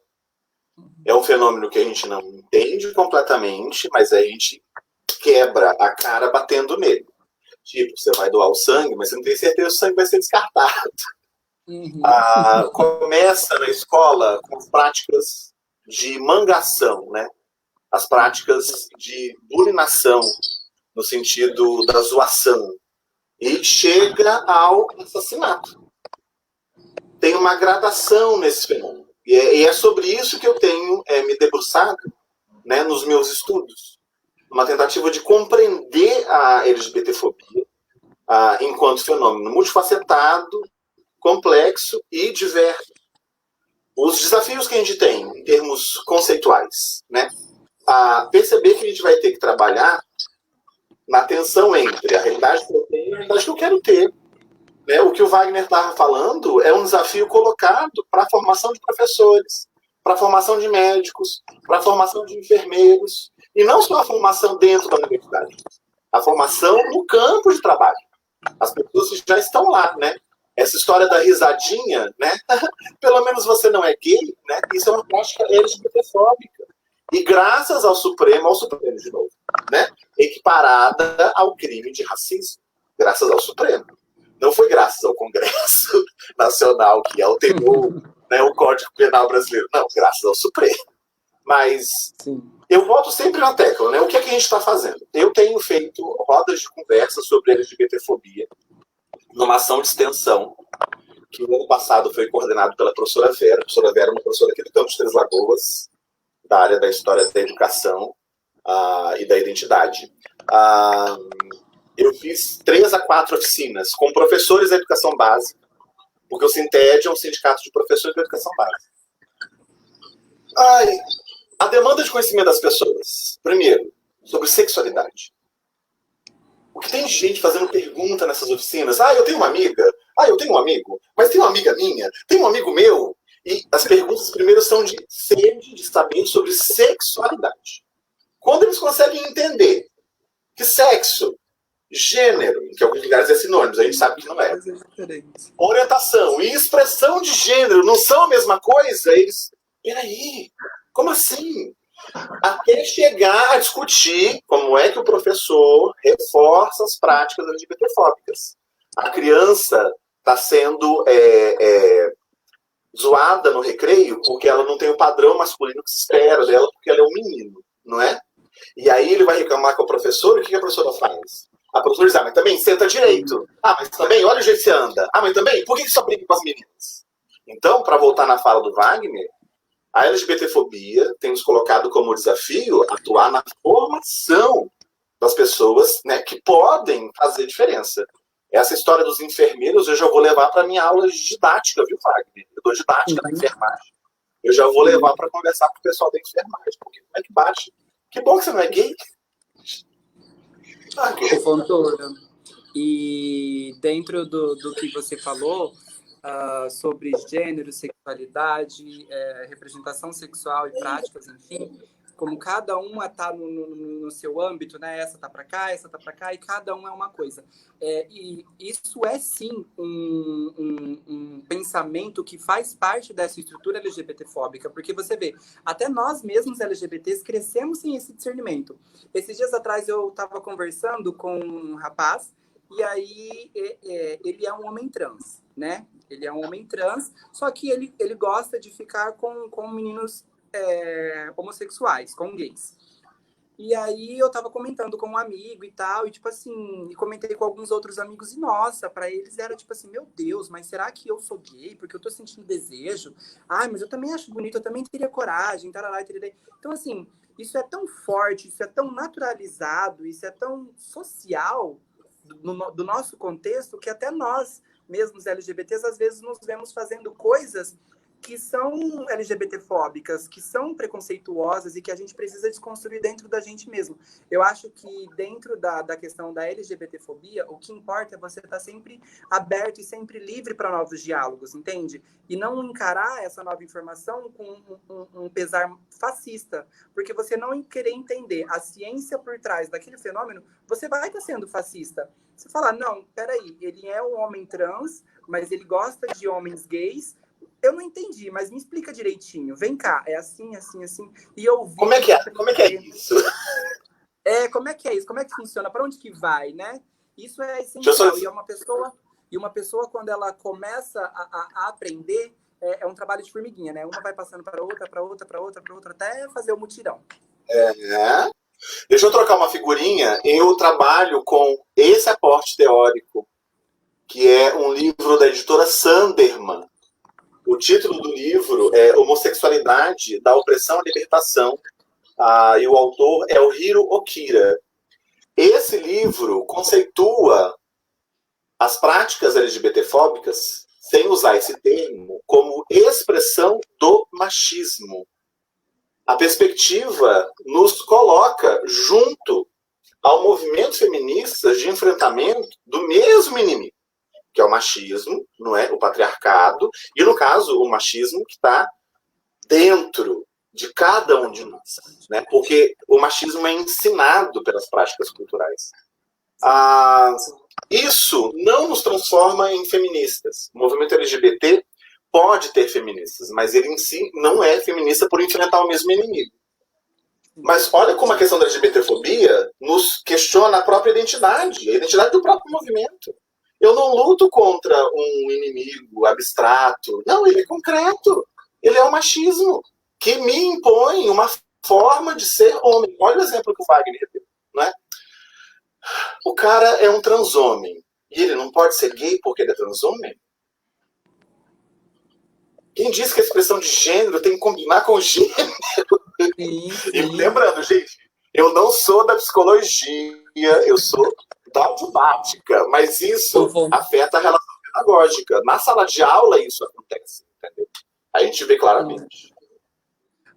Speaker 2: É um fenômeno que a gente não entende completamente, mas a gente quebra a cara batendo nele. Tipo, você vai doar o sangue, mas você não tem certeza que o sangue vai ser descartado.
Speaker 4: Uhum.
Speaker 2: Começa na escola com as práticas de mangação, né? As práticas de burinação, no sentido da zoação. E chega ao assassinato. Tem uma gradação nesse fenômeno. E é sobre isso que eu tenho me debruçado, né, nos meus estudos. Uma tentativa de compreender a LGBTfobia enquanto fenômeno multifacetado, complexo e diverso. Os desafios que a gente tem em termos conceituais, né? Perceber que a gente vai ter que trabalhar na tensão entre a realidade que eu tenho e a realidade que eu quero ter. Né? O que o Wagner estava falando é um desafio colocado para a formação de professores, para a formação de médicos, para a formação de enfermeiros, e não só a formação dentro da universidade, a formação no campo de trabalho. As pessoas que já estão lá, né? Essa história da risadinha, né? Pelo menos você não é gay, né? Isso é uma prática LGBTfóbica. E graças ao Supremo de novo, né? Equiparada ao crime de racismo. Graças ao Supremo. Não foi graças ao Congresso Nacional que alterou, né, o Código Penal brasileiro. Não, graças ao Supremo. Mas sim, eu volto sempre na tecla, né? O que é que a gente está fazendo? Eu tenho feito rodas de conversa sobre LGBTfobia numa ação de extensão que no ano passado foi coordenado pela professora Vera. A professora Vera é uma professora aqui do Campus Três Lagoas, da área da história da educação e da identidade. Eu fiz 3 a 4 oficinas com professores da educação básica, porque o Sinted é um sindicato de professores da educação básica. A demanda de conhecimento das pessoas, primeiro, sobre sexualidade. O que tem de gente fazendo pergunta nessas oficinas? Eu tenho uma amiga, eu tenho um amigo, mas tem uma amiga minha, tem um amigo meu. E as perguntas primeiro são de sede de saber sobre sexualidade. Quando eles conseguem entender que sexo, gênero, que em alguns lugares é sinônimos, a gente sabe que não é. Orientação e expressão de gênero não são a mesma coisa? Eles, peraí, como assim? até chegar a discutir como é que o professor reforça as práticas LGBTfóbicas. A criança está sendo zoada no recreio porque ela não tem o padrão masculino que se espera dela, porque ela é um menino, não é? E aí ele vai reclamar com a professora, e o que a professora faz? A professora diz, mas também senta direito. Mas também, olha o jeito que você anda. Mas também, por que você só brinca com as meninas? Então, para voltar na fala do Wagner, a LGBTfobia tem nos colocado como desafio atuar na formação das pessoas, né, que podem fazer diferença. Essa história dos enfermeiros eu já vou levar para minha aula de didática, viu, Wagner? Eu dou didática na enfermagem. Eu já vou levar para conversar com o pessoal da enfermagem, porque como é que bate? Que bom que você não é gay.
Speaker 4: Fontoura, e dentro do que você falou sobre gênero, sexualidade, representação sexual e práticas, enfim, como cada uma está no seu âmbito, né? Essa está para cá, essa está para cá, e cada um é uma coisa. E isso é, sim, um pensamento que faz parte dessa estrutura LGBTfóbica, porque você vê, até nós mesmos LGBTs crescemos sem esse discernimento. Esses dias atrás eu estava conversando com um rapaz, e aí ele é um homem trans, né? Ele é um homem trans, só que ele gosta de ficar com meninos homossexuais, com gays. E aí eu tava comentando com um amigo e tal, e tipo assim, e comentei com alguns outros amigos, e nossa, para eles era tipo assim, meu Deus, mas será que eu sou gay? Porque eu tô sentindo desejo. Mas eu também acho bonito, eu também teria coragem, tarará, tarará. Então, assim, isso é tão forte, isso é tão naturalizado, isso é tão social do nosso contexto, que até nós, mesmos LGBTs, às vezes nos vemos fazendo coisas que são LGBTfóbicas, que são preconceituosas e que a gente precisa desconstruir dentro da gente mesmo. Eu acho que dentro da questão da LGBTfobia, o que importa é você estar sempre aberto e sempre livre para novos diálogos, entende? E não encarar essa nova informação com um pesar fascista, porque você não querer entender a ciência por trás daquele fenômeno, você vai estar sendo fascista. Você fala, não, peraí, ele é um homem trans, mas ele gosta de homens gays. Eu não entendi, mas me explica direitinho. Vem cá, é assim, assim, assim. E eu vi...
Speaker 2: Como é que é? Como é que é isso?
Speaker 4: Como é que é isso? Como é que funciona? Para onde que vai, né? Isso é essencial. E uma pessoa, quando ela começa a aprender, é um trabalho de formiguinha, né? Uma vai passando para outra, para outra, para outra, para outra, até fazer o mutirão.
Speaker 2: Deixa eu trocar uma figurinha. Eu trabalho com esse aporte teórico, que é um livro da editora Sanderman. O título do livro é Homossexualidade, da Opressão à Libertação, e o autor é o Hiro Okira. Esse livro conceitua as práticas LGBTfóbicas, sem usar esse termo, como expressão do machismo. A perspectiva nos coloca junto ao movimento feminista de enfrentamento do mesmo inimigo, que é o machismo, não é? O patriarcado, e no caso, o machismo que está dentro de cada um de nós, né? Porque o machismo é ensinado pelas práticas culturais. Isso não nos transforma em feministas. O movimento LGBT pode ter feministas, mas ele em si não é feminista por enfrentar o mesmo inimigo. Mas olha como a questão da LGBTfobia nos questiona a própria identidade, a identidade do próprio movimento. Eu não luto contra um inimigo abstrato. Não, ele é concreto. Ele é o machismo, que me impõe uma forma de ser homem. Olha o exemplo que o Wagner deu, não é? O cara é um transhomem. E ele não pode ser gay porque ele é transhomem? Quem diz que a expressão de gênero tem que combinar com gênero?
Speaker 4: Sim.
Speaker 2: E lembrando, gente, eu não sou da psicologia, eu sou da didática, mas isso afeta a relação pedagógica. Na sala de aula isso acontece, entendeu? A gente vê claramente.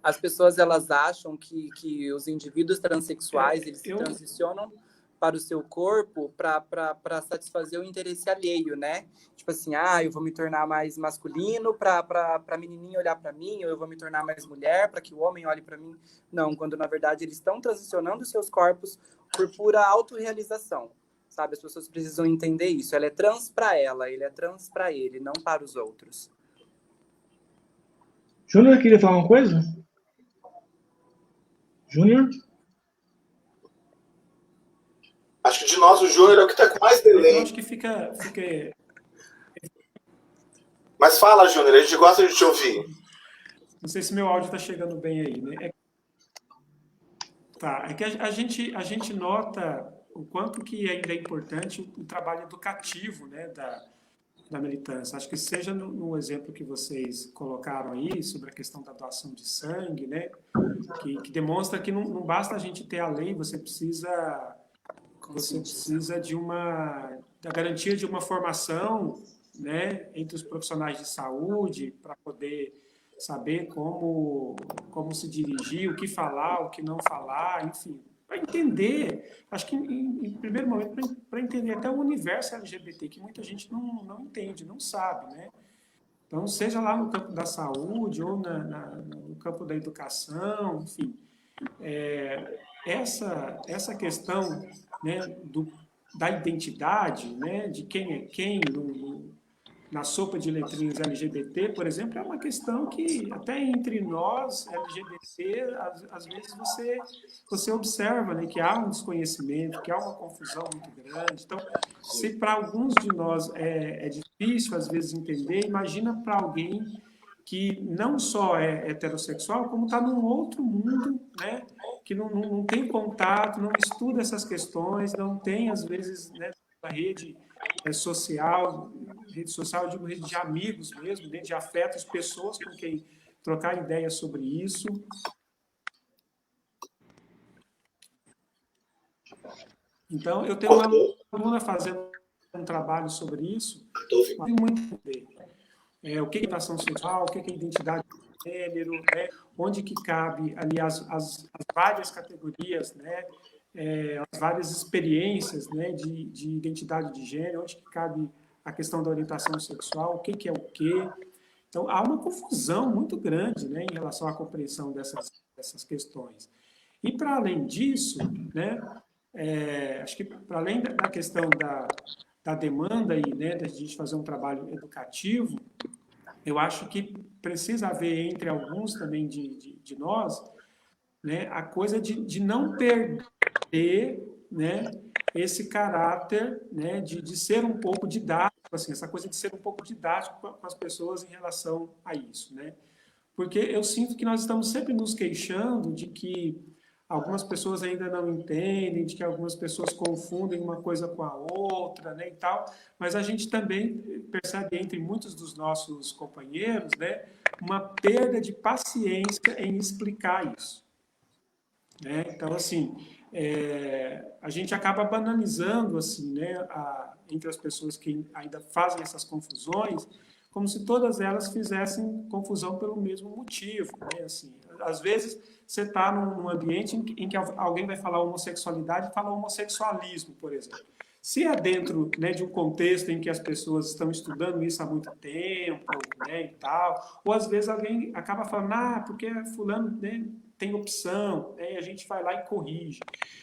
Speaker 4: As pessoas, elas acham que os indivíduos transexuais, eles se transicionam para o seu corpo para satisfazer o interesse alheio, né? Tipo assim, eu vou me tornar mais masculino para a menininha olhar para mim, ou eu vou me tornar mais mulher para que o homem olhe para mim. Não, quando na verdade eles estão transicionando seus corpos por pura autorrealização, sabe? As pessoas precisam entender isso. Ela é trans para ela, ele é trans para ele, não para os outros.
Speaker 1: Júnior, queria falar uma coisa? Júnior?
Speaker 2: Acho que de nós o Júnior é o que está com mais
Speaker 3: Eu
Speaker 2: delay.
Speaker 3: acho que fica...
Speaker 2: Mas fala, Júnior, a gente gosta de te ouvir.
Speaker 3: Não sei se meu áudio está chegando bem aí, né? Tá, é que a gente nota o quanto que ainda é importante o trabalho educativo, né, da militância. Acho que seja no exemplo que vocês colocaram aí, sobre a questão da doação de sangue, né, que demonstra que não basta a gente ter a lei, você precisa da garantia de uma formação, né, entre os profissionais de saúde, para poder saber como se dirigir, o que falar, o que não falar, enfim, para entender, acho que em primeiro momento, para entender até o universo LGBT, que muita gente não entende, não sabe, né? Então, seja lá no campo da saúde ou no campo da educação, enfim, essa questão, né, da identidade, né, de quem é quem na sopa de letrinhas LGBT, por exemplo, é uma questão que até entre nós LGBT, às vezes você observa, né, que há um desconhecimento, que há uma confusão muito grande. Então, se para alguns de nós é difícil às vezes entender, imagina para alguém que não só é heterossexual, como está num outro mundo, né, que não tem contato, não estuda essas questões, não tem, às vezes, né, a rede social, eu digo rede de amigos mesmo, rede de afetos, pessoas com quem trocar ideias sobre isso. Então, eu tenho uma aluna fazendo um trabalho sobre isso, muito bem. O que é orientação sexual, o que é identidade de gênero, né? Onde que cabe ali as várias categorias, né? As várias experiências, né, de identidade de gênero, onde que cabe a questão da orientação sexual, o que é o quê. Então, há uma confusão muito grande, né, em relação à compreensão dessas questões. E, para além disso, né, acho que para além da questão da demanda e, né, da gente fazer um trabalho educativo, eu acho que precisa haver entre alguns também de nós, né, a coisa de não perder, né, esse caráter, né, de ser um pouco didático, assim, essa coisa de ser um pouco didático com as pessoas em relação a isso, né? Porque eu sinto que nós estamos sempre nos queixando de que algumas pessoas ainda não entendem, de que algumas pessoas confundem uma coisa com a outra, né, e tal, mas a gente também percebe entre muitos dos nossos companheiros, né, uma perda de paciência em explicar isso, né? Então, assim, a gente acaba banalizando, assim, né, entre as pessoas que ainda fazem essas confusões, como se todas elas fizessem confusão pelo mesmo motivo, né? Assim, às vezes você está num ambiente em que alguém vai falar homossexualidade e fala homossexualismo, por exemplo. Se é dentro, né, de um contexto em que as pessoas estão estudando isso há muito tempo, né, e tal, ou às vezes alguém acaba falando, porque fulano, né, tem opção, né, e a gente vai lá e corrige.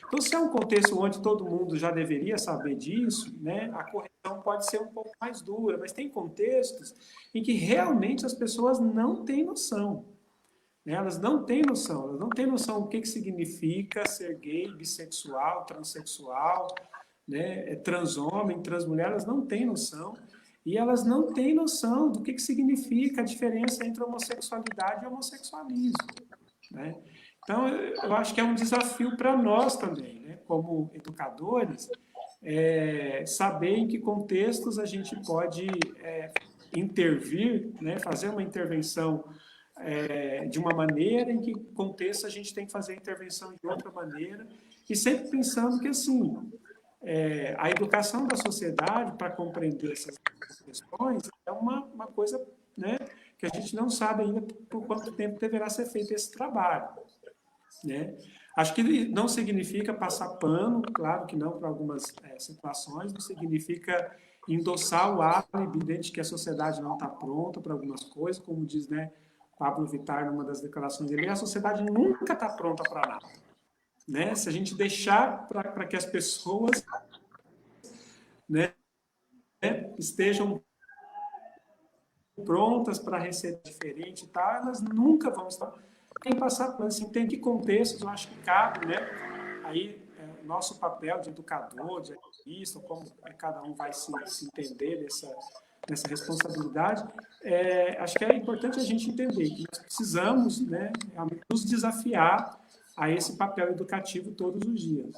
Speaker 3: Então, se é um contexto onde todo mundo já deveria saber disso, né, a correção pode ser um pouco mais dura, mas tem contextos em que realmente as pessoas não têm noção. Né? Elas não têm noção do que significa ser gay, bissexual, transexual, né, transhomem, transmulher, elas não têm noção. E elas não têm noção do que significa a diferença entre homossexualidade e homossexualismo. Né? Então, eu acho que é um desafio para nós também, né, como educadores, saber em que contextos a gente pode intervir, né, fazer uma intervenção de uma maneira, em que contexto a gente tem que fazer a intervenção de outra maneira, e sempre pensando que, assim, a educação da sociedade para compreender essas questões é uma coisa, né, que a gente não sabe ainda por quanto tempo deverá ser feito esse trabalho, né? Acho que não significa passar pano, claro que não, para algumas situações, não significa endossar o álibi de que a sociedade não está pronta para algumas coisas, como diz, né, Pablo Vittar numa das declarações dele, a sociedade nunca está pronta para nada. Né? Se a gente deixar para que as pessoas, né, estejam prontas para receber diferente, tá? Elas nunca vão estar tem que passar, assim, tem que contextos, eu acho que cabe, né? Aí, nosso papel de educador, de ativista, como cada um vai se entender nessa responsabilidade, acho que é importante a gente entender que nós precisamos, né, nos desafiar a esse papel educativo todos os dias.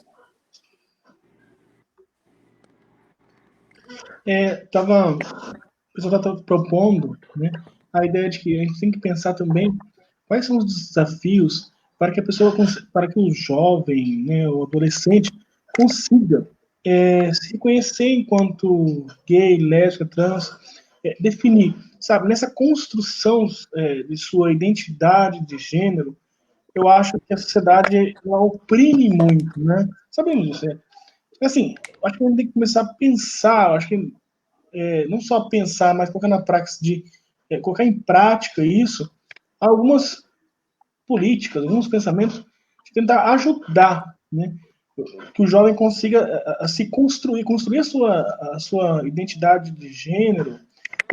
Speaker 1: O pessoal estava propondo, né, a ideia de que a gente tem que pensar também quais são os desafios para que a pessoa, para que o jovem, né, o adolescente consiga se reconhecer enquanto gay, lésbica, trans, definir, sabe, nessa construção de sua identidade de gênero. Eu acho que a sociedade ela oprime muito, né? Sabemos disso. Assim, acho que a gente tem que começar a pensar, acho que não só pensar, mas colocar na prática colocar em prática isso, algumas políticas, alguns pensamentos de tentar ajudar, né, que o jovem consiga se construir a sua identidade de gênero,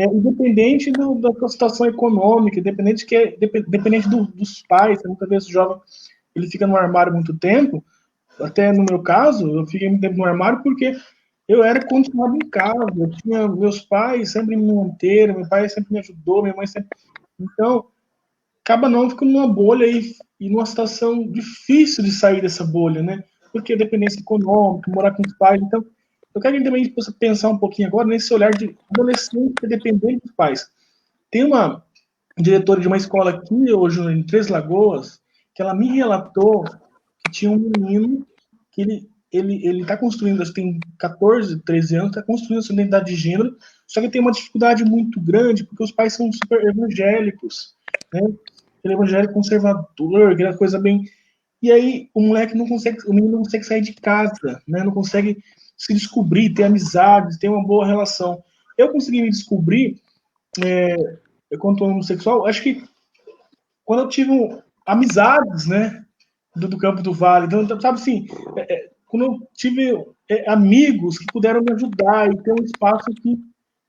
Speaker 1: independente da sua situação econômica, dependente dos pais. Muitas vezes o jovem ele fica no armário muito tempo. Até no meu caso, eu fiquei muito tempo no armário porque eu era continuado em casa. Eu tinha meus pais sempre me manteram, meu pai sempre me ajudou, minha mãe sempre. Então, acaba não ficando numa bolha e numa situação difícil de sair dessa bolha, né? Porque dependência econômica, morar com os pais. Então, eu quero que a gente também possa pensar um pouquinho agora nesse olhar de adolescente dependente dos pais. Tem uma diretora de uma escola aqui, hoje em Três Lagoas, que ela me relatou que tinha um menino que ele está construindo, acho que tem 14, 13 anos, está construindo a sua identidade de gênero, só que tem uma dificuldade muito grande, porque os pais são super evangélicos, né? Aquele evangélico conservador, aquela coisa bem... E aí o moleque não consegue, o menino não consegue sair de casa, né? Não consegue se descobrir, ter amizades, ter uma boa relação. Eu consegui me descobrir quanto homossexual, acho que quando eu tive amizades, né, do Campo do Vale, então, sabe assim, quando eu tive amigos que puderam me ajudar e ter um espaço que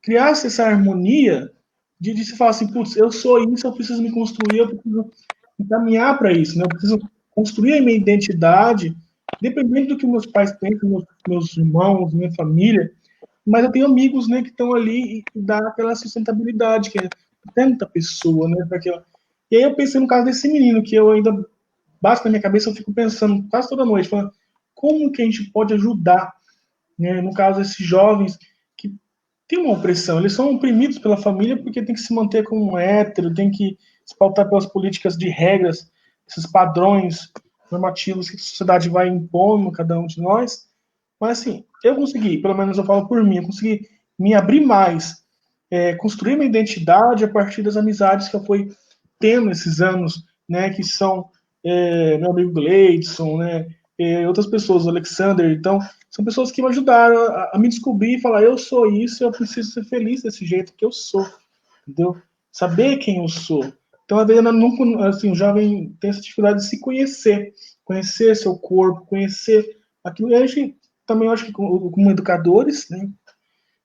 Speaker 1: criasse essa harmonia de se falar assim, putz, eu sou isso, eu preciso me construir, eu preciso encaminhar para isso, né, eu preciso construir a minha identidade, independente do que meus pais pensam, meus irmãos, minha família, mas eu tenho amigos, né, que estão ali e dá aquela sustentabilidade, que é tanta pessoa, né, para aquela... E aí eu pensei no caso desse menino, que eu ainda bate na minha cabeça, eu fico pensando quase toda noite, falando, como que a gente pode ajudar, né, no caso esses jovens que têm uma opressão, eles são oprimidos pela família porque tem que se manter como um hétero, tem que se pautar pelas políticas de regras, esses padrões normativos que a sociedade vai impondo a cada um de nós. Mas assim, eu consegui, pelo menos eu falo por mim, eu consegui me abrir mais, construir minha identidade a partir das amizades que eu fui tendo esses anos, né, que são meu amigo Gleidson, né, outras pessoas, o Alexander, então, são pessoas que me ajudaram a me descobrir e falar, eu sou isso, eu preciso ser feliz desse jeito que eu sou, entendeu? Saber quem eu sou. Então, às vezes, assim, o jovem tem essa dificuldade de se conhecer, conhecer seu corpo, conhecer aquilo. E a gente também, eu acho que como educadores, né,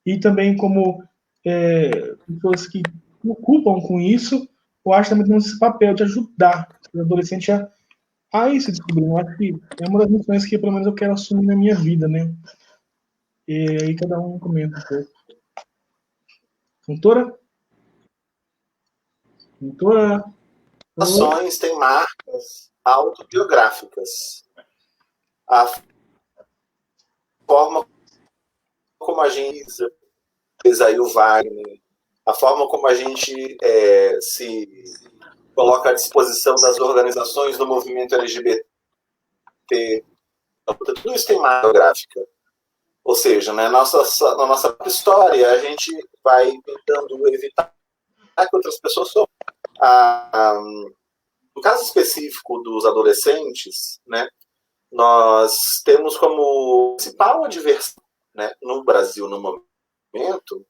Speaker 1: e também como pessoas que se ocupam com isso, eu acho que também temos esse papel de ajudar o adolescente a ir se descobrir. Eu acho que é uma das missões que, pelo menos, eu quero assumir na minha vida, né? E aí cada um comenta um pouco. Doutora? Doutora?
Speaker 2: Ações têm marcas autobiográficas. A forma como a gente fez aí o Wagner, a forma como a gente se coloca à disposição das organizações do movimento LGBT, tudo isso tem marca biográfica. Ou seja, né, na nossa história, a gente vai tentando evitar que outras pessoas sofram. No caso específico dos adolescentes, né, nós temos como principal adversário, né, no Brasil, no momento,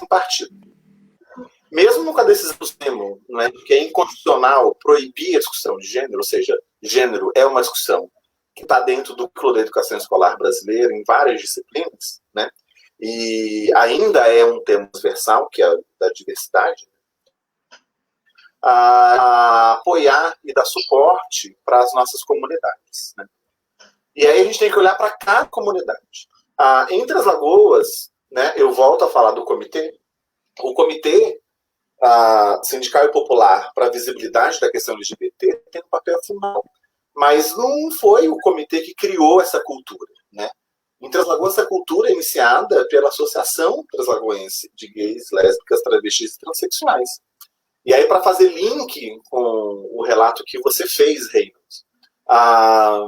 Speaker 2: o partido. Mesmo com a decisão do Supremo, né, que é inconstitucional proibir a discussão de gênero, ou seja, gênero é uma discussão que está dentro do currículo da educação escolar brasileira em várias disciplinas, né, e ainda é um tema transversal, que é a da diversidade. apoiar e dar suporte para as nossas comunidades, né? E aí a gente tem que olhar para cada comunidade. Em Três Lagoas, né, eu volto a falar do comitê. O comitê sindical e popular para a visibilidade da questão LGBT tem um papel fundamental. Mas não foi o comitê que criou essa cultura, né? Em Três Lagoas, essa cultura é iniciada pela Associação Translagoense de Gays, Lésbicas, Travestis e Transsexuais. E aí, para fazer link com o relato que você fez, Reynolds, a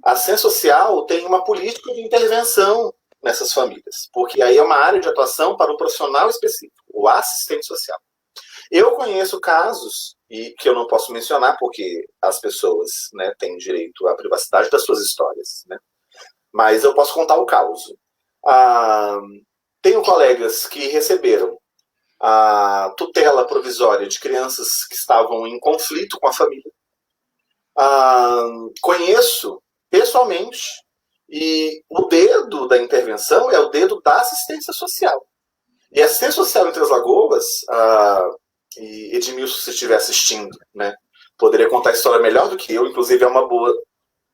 Speaker 2: Assistência Social tem uma política de intervenção nessas famílias, porque aí é uma área de atuação para um profissional específico, o assistente social. Eu conheço casos, e que eu não posso mencionar, porque as pessoas, né, têm direito à privacidade das suas histórias, né? Mas eu posso contar o caso. Tenho colegas que receberam a tutela provisória de crianças que estavam em conflito com a família. Conheço pessoalmente, e o dedo da intervenção é o dedo da assistência social. E a assistência social em Três Lagoas, e Edmilson, se estiver assistindo, né, poderia contar a história melhor do que eu, inclusive é uma boa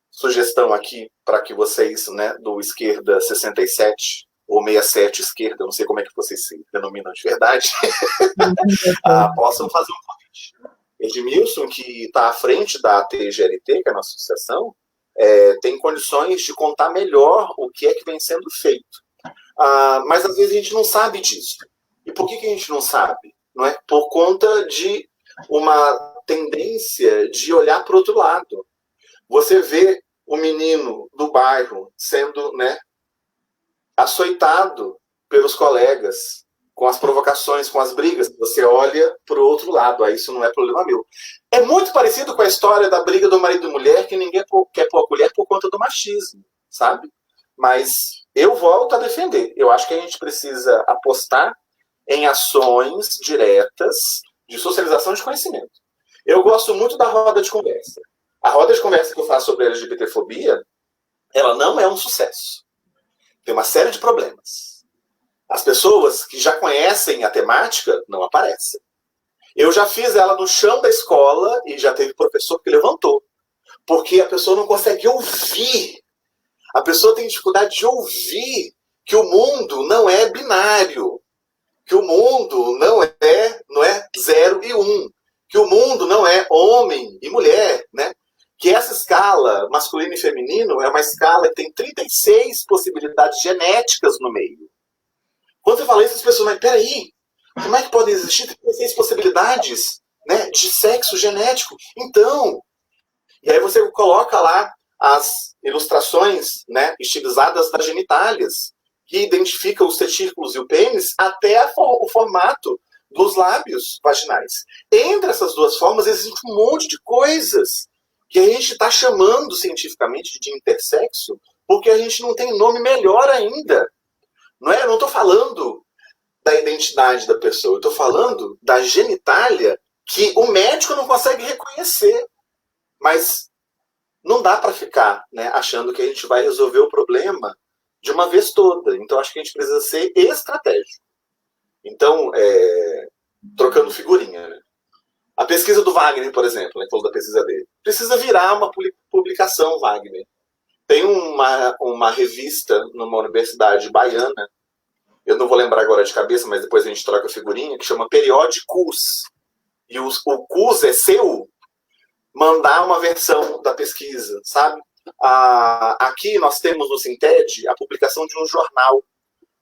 Speaker 2: sugestão aqui para que vocês, né, do Esquerda 67 ou 67 Esquerda, não sei como é que vocês se denominam de verdade, possam fazer um convite. Edmilson, que está à frente da TGLT, que é a nossa associação, tem condições de contar melhor o que é que vem sendo feito. Mas às vezes a gente não sabe disso. E por que a gente não sabe? Não é? Por conta de uma tendência de olhar para o outro lado. Você vê o menino do bairro sendo, né, açoitado pelos colegas, com as provocações, com as brigas. Você olha para o outro lado, aí isso não é problema meu. É muito parecido com a história da briga do marido e mulher, que ninguém quer pôr a colher por conta do machismo, sabe? Mas eu volto a defender. Eu acho que a gente precisa apostar em ações diretas de socialização de conhecimento. Eu gosto muito da roda de conversa. A roda de conversa que eu faço sobre LGBTfobia, ela não é um sucesso. Tem uma série de problemas. As pessoas que já conhecem a temática não aparecem. Eu já fiz ela no chão da escola e já teve professor que levantou. Porque a pessoa não consegue ouvir. A pessoa tem dificuldade de ouvir que o mundo não é binário. Que o mundo não é 0 e 1. Que o mundo não é homem e mulher, né? Que essa escala masculino e feminino é uma escala que tem 36 possibilidades genéticas no meio. Quando você fala isso, as pessoas, mas peraí, como é que podem existir 36 possibilidades, né, de sexo genético? Então, e aí você coloca lá as ilustrações, né, estilizadas das genitálias, que identificam os testículos e o pênis até o formato dos lábios vaginais. Entre essas duas formas existe um monte de coisas que a gente está chamando cientificamente de intersexo, porque a gente não tem nome melhor ainda. Não é? Eu não estou falando da identidade da pessoa, eu estou falando da genitália que o médico não consegue reconhecer. Mas não dá para ficar, né, achando que a gente vai resolver o problema de uma vez toda. Então acho que a gente precisa ser estratégico. Então, trocando figurinha, né? A pesquisa do Wagner, por exemplo, né, falou da pesquisa dele, precisa virar uma publicação, Wagner. Tem uma revista numa universidade baiana, eu não vou lembrar agora de cabeça, mas depois a gente troca a figurinha, que chama Periódicos. E o CUS é seu mandar uma versão da pesquisa, sabe? Aqui nós temos no Sinted a publicação de um jornal,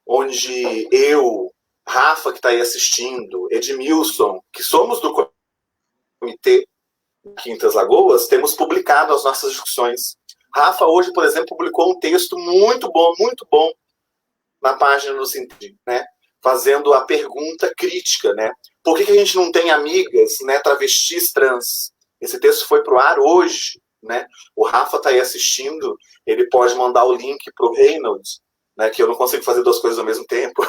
Speaker 2: onde eu, Rafa, que está aí assistindo, Edmilson, que somos do comitê aqui em Três Lagoas, temos publicado as nossas discussões. Rafa hoje, por exemplo, publicou um texto muito bom na página do Sinted, né? Fazendo a pergunta crítica, né? Por que a gente não tem amigas, né, travestis trans? Esse texto foi para o ar hoje, né? O Rafa está aí assistindo, ele pode mandar o link para o Reynolds, né, que eu não consigo fazer duas coisas ao mesmo tempo,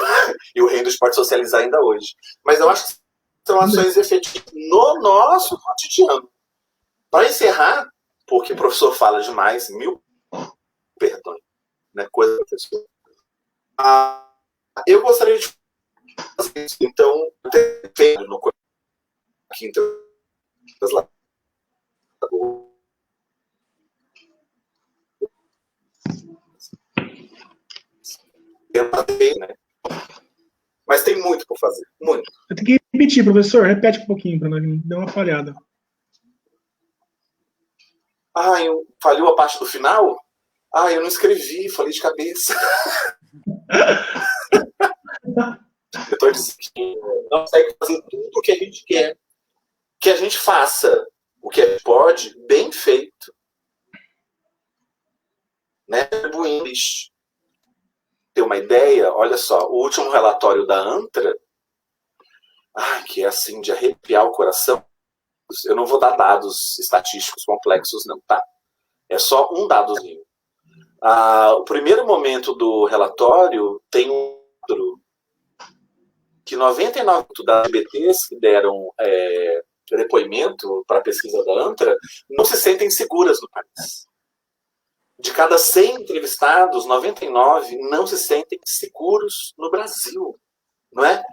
Speaker 2: e o Reynolds pode socializar ainda hoje. Mas eu acho que são ações efetivas no nosso cotidiano. Para encerrar, porque o professor fala demais, mil perdões, né, coisa da pessoa. Eu gostaria de fazer isso. Então, no quinto, das lagoas. Né? Mas tem muito por fazer, muito.
Speaker 1: Eu tenho que repetir, professor, repete um pouquinho para nós, deu uma falhada.
Speaker 2: Eu falhou a parte do final? Eu não escrevi, falei de cabeça. Eu tô dizendo que não consegue fazer tudo o que a gente quer. Que a gente faça o que a gente pode, bem feito. Né? Ter uma ideia, olha só, o último relatório da ANTRA, que é assim, de arrepiar o coração. Eu não vou dar dados estatísticos complexos, não, tá? É só um dadozinho. O primeiro momento do relatório tem um que 99% das LGBTs que deram depoimento para a pesquisa da ANTRA não se sentem seguras no país. De cada 100 entrevistados, 99 não se sentem seguros no Brasil. Não é?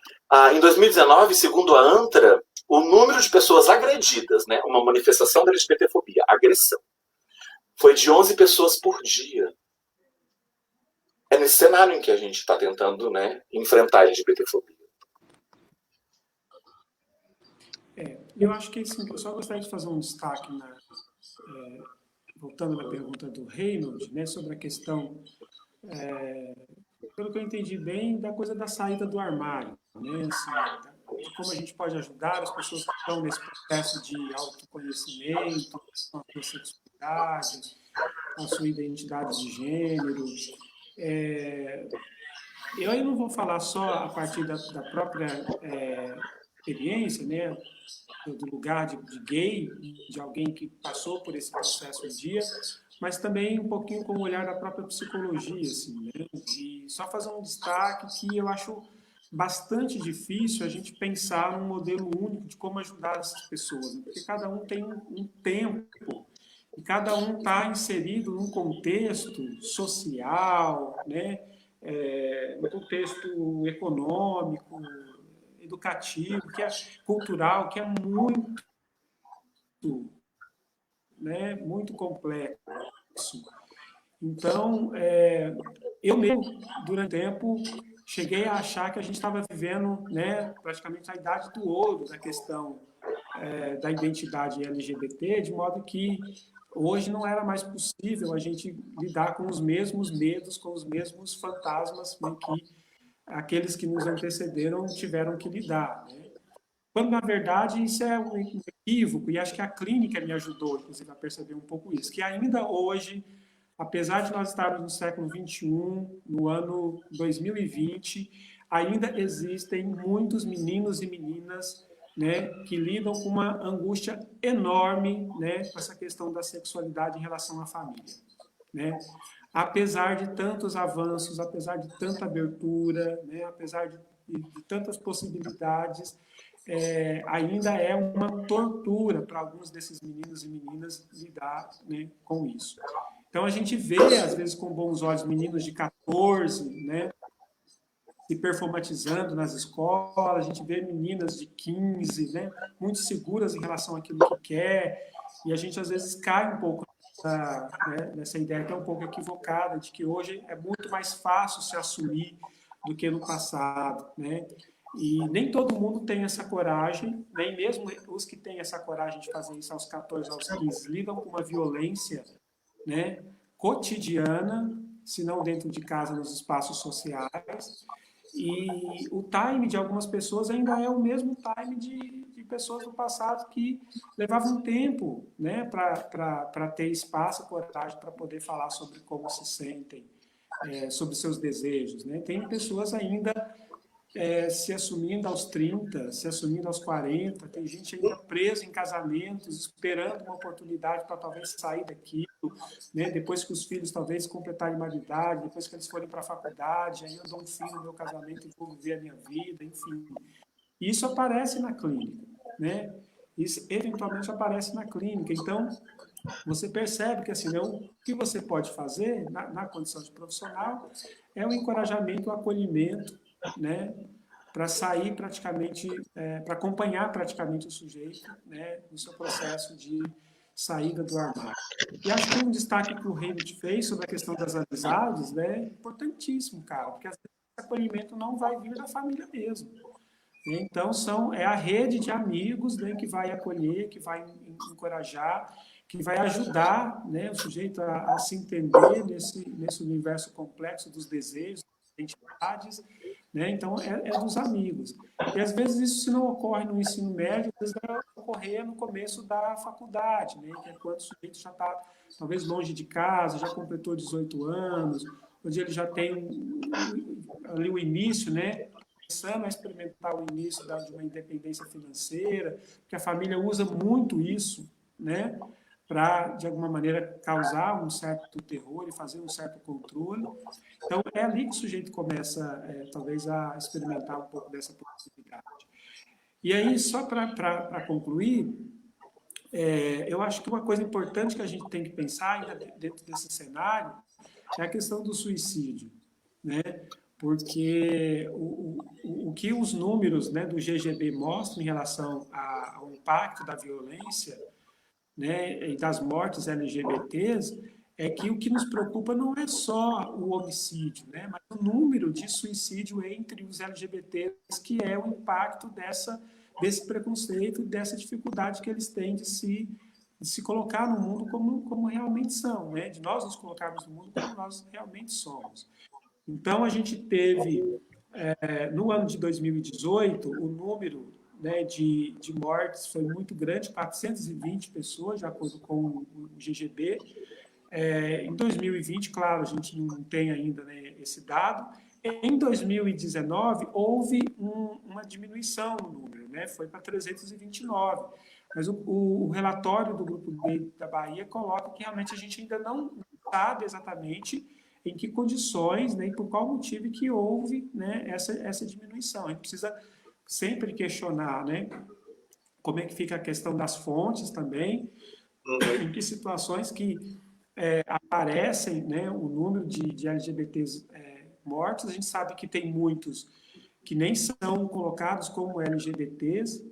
Speaker 2: Em 2019, segundo a ANTRA, o número de pessoas agredidas, né, uma manifestação da LGBTfobia, agressão, foi de 11 pessoas por dia. É nesse cenário em que a gente está tentando, né, enfrentar a LGBTfobia.
Speaker 3: Eu acho que assim, eu só gostaria de fazer um destaque, voltando na pergunta do Reynold, né, sobre a questão, pelo que eu entendi bem, da coisa da saída do armário, né, assim, de como a gente pode ajudar as pessoas que estão nesse processo de autoconhecimento, com a sua sexualidade, com a sua identidade de gênero. Eu aí não vou falar só a partir da própria experiência, né, do lugar de gay, de alguém que passou por esse processo um dia, mas também um pouquinho com o olhar da própria psicologia, assim, né? E só fazer um destaque que eu acho bastante difícil a gente pensar num modelo único de como ajudar essas pessoas, né? Porque cada um tem um tempo e cada um está inserido num contexto social, né? No contexto econômico, educativo, que é cultural, que é muito, né, muito complexo. Então, eu mesmo, durante o tempo, cheguei a achar que a gente estava vivendo, né, praticamente a idade do ouro da questão da identidade LGBT, de modo que hoje não era mais possível a gente lidar com os mesmos medos, com os mesmos fantasmas, né, que aqueles que nos antecederam tiveram que lidar, né? Quando, na verdade, isso é um equívoco, e acho que a clínica me ajudou, inclusive, a perceber um pouco isso, que ainda hoje, apesar de nós estarmos no século XXI, no ano 2020, ainda existem muitos meninos e meninas, né, que lidam com uma angústia enorme, né, com essa questão da sexualidade em relação à família, né? Apesar de tantos avanços, apesar de tanta abertura, né, apesar de tantas possibilidades, ainda é uma tortura para alguns desses meninos e meninas lidar, né, com isso. Então a gente vê, às vezes, com bons olhos, meninos de 14, né, se performatizando nas escolas, a gente vê meninas de 15, né, muito seguras em relação àquilo que quer, e a gente às vezes cai um pouco nessa ideia que é um pouco equivocada, de que hoje é muito mais fácil se assumir do que no passado, né? E nem todo mundo tem essa coragem, nem mesmo os que têm essa coragem de fazer isso aos 14, aos 15, lidam com uma violência, né, cotidiana, se não dentro de casa, nos espaços sociais. E o time de algumas pessoas ainda é o mesmo time de pessoas do passado que levavam tempo, né, para ter espaço e coragem para poder falar sobre como se sentem, sobre seus desejos, né? Tem pessoas ainda se assumindo aos 30, se assumindo aos 40, tem gente ainda presa em casamentos, esperando uma oportunidade para talvez sair daquilo, né? Depois que os filhos talvez completarem maioridade, depois que eles forem para a faculdade, aí eu dou um fim no meu casamento e vou viver a minha vida, enfim. Isso aparece na clínica, né? Isso eventualmente aparece na clínica. Então, você percebe que assim, o que você pode fazer na condição de profissional é o encorajamento, o acolhimento, né, para sair praticamente, para acompanhar praticamente o sujeito, né, no seu processo de saída do armário. E acho que um destaque que o Reinhold fez sobre a questão das amizades, né, é importantíssimo, cara, porque às vezes esse acolhimento não vai vir da família mesmo. Então, é a rede de amigos, né, que vai acolher, que vai encorajar, que vai ajudar, né, o sujeito a se entender nesse universo complexo dos desejos, das identidades, né? Então, é dos amigos. E, às vezes, isso se não ocorre no ensino médio, às vezes vai ocorrer no começo da faculdade, né? Que é quando o sujeito já está, talvez, longe de casa, já completou 18 anos, onde ele já tem ali o início, né? Começando a experimentar o início de uma independência financeira, porque a família usa muito isso, né? Para, de alguma maneira, causar um certo terror e fazer um certo controle. Então, é ali que o sujeito começa, talvez, a experimentar um pouco dessa possibilidade. E aí, só para concluir, eu acho que uma coisa importante que a gente tem que pensar ainda dentro desse cenário é a questão do suicídio, né? Porque o que os números, né, do GGB mostram em relação ao impacto da violência, né, e das mortes LGBTs, é que o que nos preocupa não é só o homicídio, né, mas o número de suicídio entre os LGBTs, que é o impacto desse preconceito, dessa dificuldade que eles têm de se colocar no mundo como realmente são, né, de nós nos colocarmos no mundo como nós realmente somos. Então, a gente teve, no ano de 2018, o número, né, de mortes foi muito grande, 420 pessoas, de acordo com o GGB. Em 2020, claro, a gente não tem ainda, né, esse dado. Em 2019, houve uma diminuição no número, né, foi para 329. Mas o relatório do Grupo Gay da Bahia coloca que realmente a gente ainda não sabe exatamente em que condições, né, e por qual motivo que houve, né, essa diminuição. A gente precisa sempre questionar, né, como é que fica a questão das fontes também, em que situações que aparecem, né, o número de LGBTs mortos. A gente sabe que tem muitos que nem são colocados como LGBTs.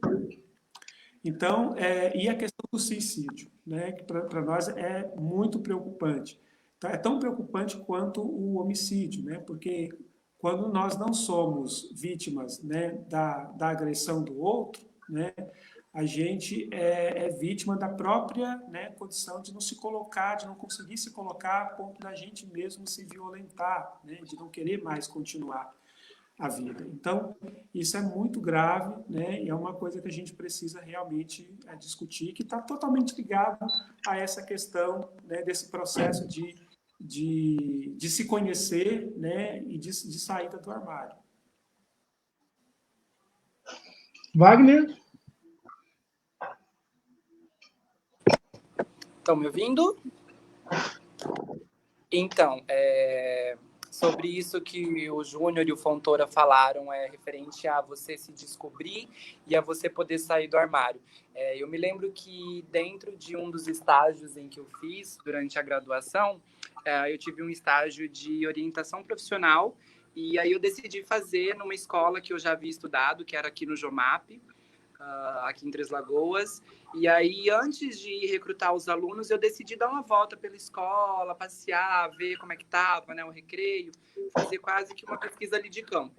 Speaker 3: Então, e a questão do suicídio, né, que para nós é muito preocupante. Então, é tão preocupante quanto o homicídio, né, porque quando nós não somos vítimas, né, da agressão do outro, né, a gente é vítima da própria, né, condição de não se colocar, de não conseguir se colocar a ponto da gente mesmo se violentar, né, de não querer mais continuar a vida. Então, isso é muito grave, né, e é uma coisa que a gente precisa realmente discutir, que está totalmente ligado a essa questão, né, desse processo de se conhecer, né, e de saída do armário.
Speaker 1: Wagner?
Speaker 4: Estão me ouvindo? Então, sobre isso que o Júnior e o Fontoura falaram, referente a você se descobrir e a você poder sair do armário. Eu me lembro que dentro de um dos estágios em que eu fiz durante a graduação, eu tive um estágio de orientação profissional, e aí eu decidi fazer numa escola que eu já havia estudado, que era aqui no Jomap, aqui em Três Lagoas. E aí, antes de recrutar os alunos, eu decidi dar uma volta pela escola, passear, ver como é que estava, né, o recreio, fazer quase que uma pesquisa ali de campo.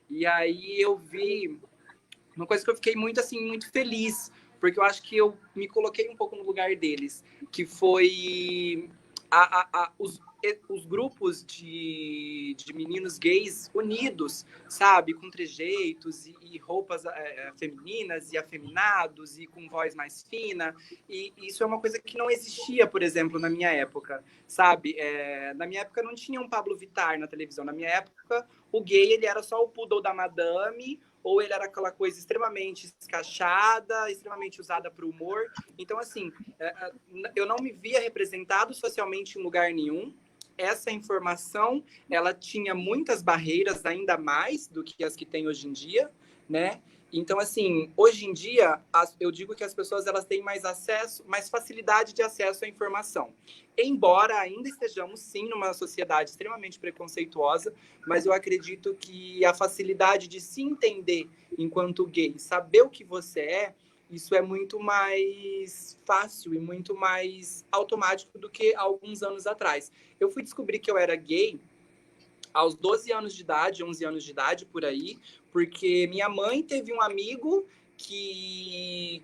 Speaker 4: E aí eu vi uma coisa que eu fiquei muito, assim, muito feliz, porque eu acho que eu me coloquei um pouco no lugar deles, que foi os grupos de meninos gays unidos, sabe? Com trejeitos e roupas femininas e afeminados e com voz mais fina. E isso é uma coisa que não existia, por exemplo, na minha época, sabe? Na minha época não tinha um Pablo Vittar na televisão. Na minha época, o gay ele era só o poodle da madame, ou ele era aquela coisa extremamente escrachada, extremamente usada para o humor. Então, assim, eu não me via representado socialmente em lugar nenhum. Essa informação, ela tinha muitas barreiras, ainda mais do que as que tem hoje em dia, né? Então, assim, hoje em dia, eu digo que as pessoas elas têm mais acesso, mais facilidade de acesso à informação. Embora ainda estejamos, sim, numa sociedade extremamente preconceituosa, mas eu acredito que a facilidade de se entender enquanto gay, saber o que você é, isso é muito mais fácil e muito mais automático do que há alguns anos atrás. Eu fui descobrir que eu era gay aos 12 anos de idade, 11 anos de idade, por aí, porque minha mãe teve um amigo que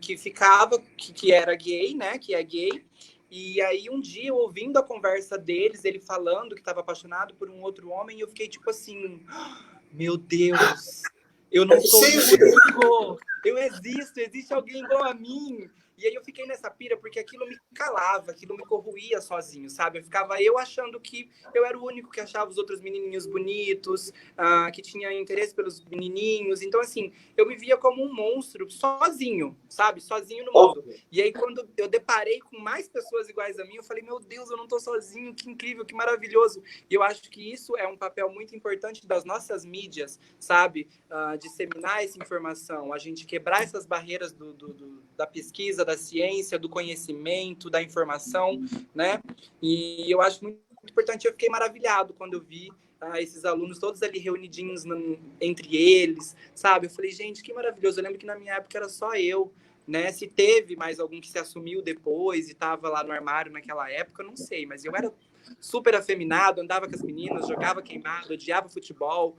Speaker 4: era gay, né, que é gay, e aí um dia, ouvindo a conversa deles, ele falando que estava apaixonado por um outro homem, eu fiquei tipo assim, meu Deus, eu não sou único, eu existo, existe alguém igual a mim. E aí eu fiquei nessa pira porque aquilo me calava, aquilo me corroía sozinho, sabe? Eu achando que eu era o único que achava os outros menininhos bonitos, que tinha interesse pelos menininhos. Então, assim, eu me via como um monstro sozinho, sabe? Sozinho no mundo. E aí, quando eu deparei com mais pessoas iguais a mim, eu falei, meu Deus, eu não tô sozinho, que incrível, que maravilhoso. E eu acho que isso é um papel muito importante das nossas mídias, sabe? Disseminar essa informação, a gente quebrar essas barreiras da pesquisa, da ciência, do conhecimento, da informação, né? E eu acho muito importante, eu fiquei maravilhado quando eu vi esses alunos todos ali reunidinhos entre eles, sabe? Eu falei, gente, que maravilhoso. Eu lembro que na minha época era só eu, né? Se teve mais algum que se assumiu depois e estava lá no armário naquela época, eu não sei, mas eu era super afeminado, andava com as meninas, jogava queimado, odiava futebol,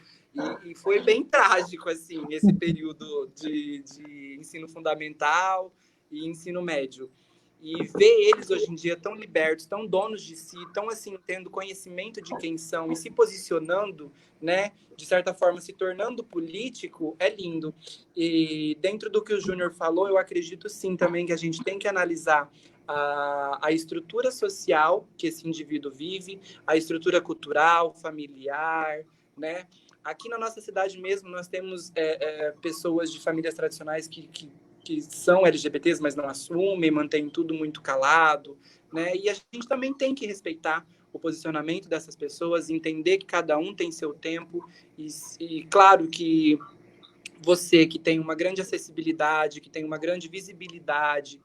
Speaker 4: e foi bem trágico, assim, esse período de ensino fundamental e ensino médio. E ver eles hoje em dia tão libertos, tão donos de si, tão assim, tendo conhecimento de quem são e se posicionando, né, de certa forma se tornando político, é lindo. E dentro do que o Júnior falou, eu acredito sim também que a gente tem que analisar a estrutura social que esse indivíduo vive, a estrutura cultural, familiar, né? Aqui na nossa cidade mesmo, nós temos pessoas de famílias tradicionais que são LGBTs, mas não assumem, mantêm tudo muito calado, né? E a gente também tem que respeitar o posicionamento dessas pessoas, entender que cada um tem seu tempo, e claro que você que tem uma grande acessibilidade, que tem uma grande visibilidade,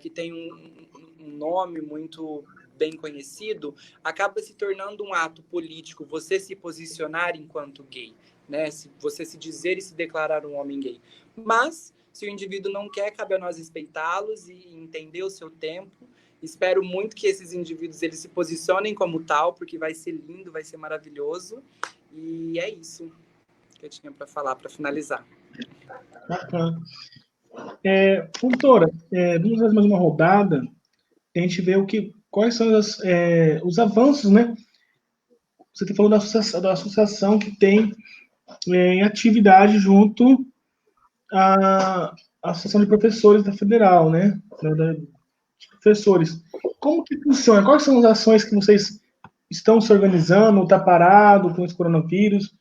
Speaker 4: que tem um nome muito bem conhecido, acaba se tornando um ato político você se posicionar enquanto gay, né? Você se dizer e se declarar um homem gay. Mas, se o indivíduo não quer, cabe a nós respeitá-los e entender o seu tempo. Espero muito que esses indivíduos eles se posicionem como tal, porque vai ser lindo, vai ser maravilhoso. E é isso que eu tinha para falar, para finalizar.
Speaker 1: Bacana. Doutora, vamos fazer mais uma rodada, a gente vê quais são os avanços, né? Você falou da associação que tem em atividade junto à Associação de Professores da Federal, né? De professores. Como que funciona? Quais são as ações que vocês estão se organizando, está parado com esse coronavírus?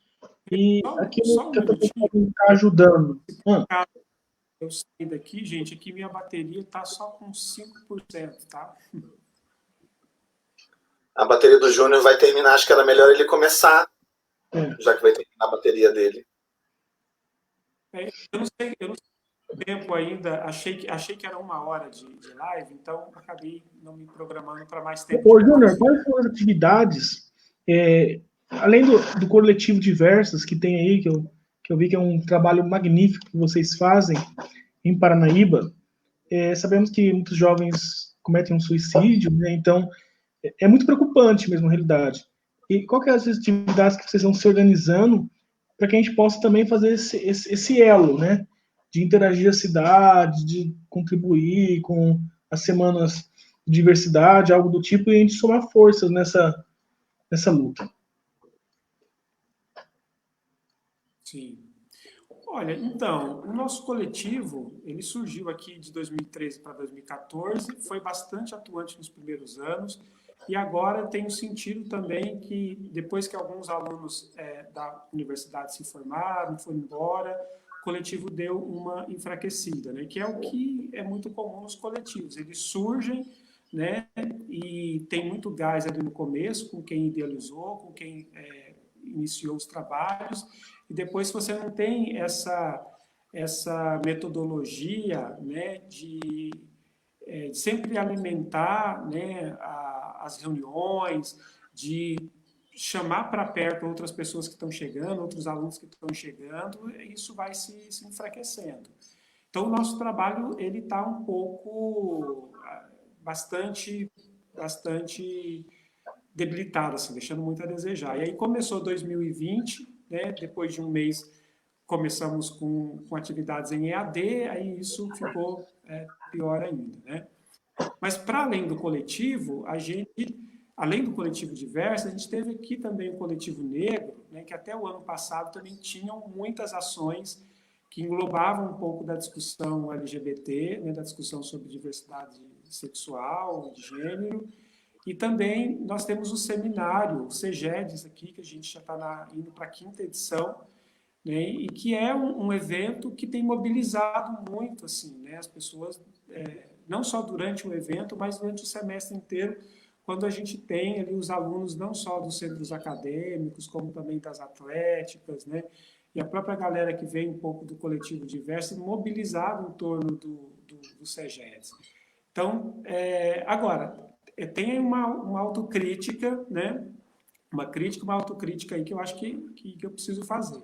Speaker 1: E aquilo que a pessoa está ajudando.
Speaker 3: Eu saí daqui, gente, aqui minha bateria está só com 5%, tá?
Speaker 2: A bateria do Júnior vai terminar, acho que era melhor ele começar, já que vai terminar a bateria dele.
Speaker 3: Eu não sei o tempo ainda, achei que era 1 hora de live, então acabei não me programando para mais tempo.
Speaker 1: Ô, Júnior, quais são as atividades, além do coletivo Diversas que tem aí, que eu vi que é um trabalho magnífico que vocês fazem em Paranaíba, sabemos que muitos jovens cometem um suicídio, né? Então é muito preocupante mesmo, a realidade. E qual que é as atividades que vocês vão se organizando para que a gente possa também fazer esse elo, né? De interagir a cidade, de contribuir com as semanas de diversidade, algo do tipo, e a gente somar forças nessa luta.
Speaker 3: Sim. Olha, então, o nosso coletivo, ele surgiu aqui de 2013 para 2014, foi bastante atuante nos primeiros anos, e agora tenho sentido também que, depois que alguns alunos da universidade se formaram, foram embora, o coletivo deu uma enfraquecida, né? Que é o que é muito comum nos coletivos. Eles surgem, né? E tem muito gás ali no começo, com quem idealizou, com quem iniciou os trabalhos, e depois, se você não tem essa metodologia, né, de sempre alimentar, né, as reuniões, de chamar para perto outras pessoas que estão chegando, outros alunos que estão chegando, isso vai se enfraquecendo. Então, o nosso trabalho ele está um pouco bastante debilitado, assim, deixando muito a desejar. E aí começou 2020, né, depois de um mês começamos com atividades em EAD, aí isso ficou pior ainda, né? Mas para além do coletivo, além do coletivo diverso, a gente teve aqui também o coletivo negro, né, que até o ano passado também tinham muitas ações que englobavam um pouco da discussão LGBT, né, da discussão sobre diversidade sexual, de gênero, e também nós temos o seminário, o CEGEDES aqui, que a gente já está indo para a 5ª edição, né, e que é um evento que tem mobilizado muito assim, né, as pessoas, não só durante o evento, mas durante o semestre inteiro, quando a gente tem ali os alunos não só dos centros acadêmicos, como também das atléticas, né, e a própria galera que vem um pouco do coletivo diverso, mobilizado em torno do CEGEDES. Então, agora, tem uma autocrítica, né, uma autocrítica aí que eu acho que eu preciso fazer.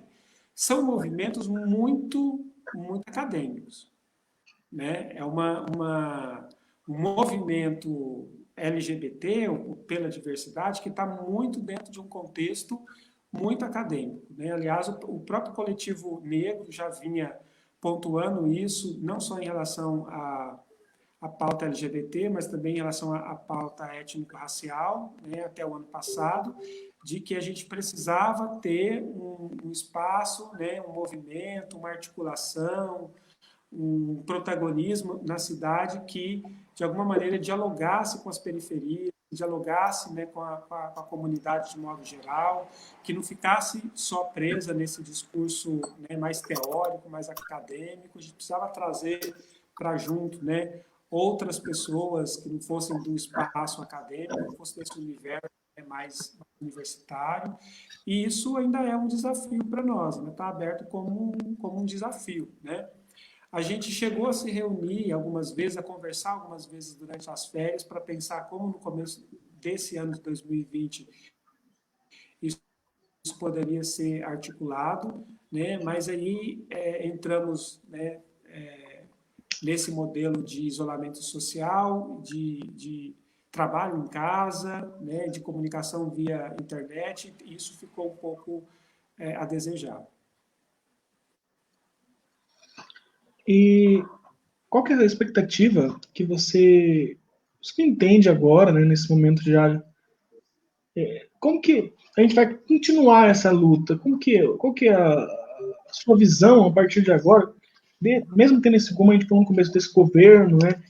Speaker 3: São movimentos muito acadêmicos, né? É um movimento LGBT, ou pela diversidade, que está muito dentro de um contexto muito acadêmico, né? Aliás, o próprio coletivo negro já vinha pontuando isso, não só em relação à pauta LGBT, mas também em relação à pauta étnico-racial, né, até o ano passado, de que a gente precisava ter um espaço, né, um movimento, uma articulação, um protagonismo na cidade que, de alguma maneira, dialogasse com as periferias, dialogasse, né, com a comunidade de modo geral, que não ficasse só presa nesse discurso, né, mais teórico, mais acadêmico. A gente precisava trazer para junto, né, outras pessoas que não fossem do espaço acadêmico, que fossem desse universo, né, mais universitário, e isso ainda é um desafio para nós, né? Está aberto como um desafio, né? A gente chegou a se reunir algumas vezes, a conversar algumas vezes durante as férias, para pensar como no começo desse ano de 2020 isso poderia ser articulado, né? Mas aí entramos, né, nesse modelo de isolamento social, de trabalho em casa, né, de comunicação via internet, e isso ficou um pouco a desejar.
Speaker 1: E qual que é a expectativa que você entende agora, né, nesse momento já? Como que a gente vai continuar essa luta? Qual que é a sua visão a partir de agora? Mesmo tendo esse, como a gente falou no começo, desse governo, né,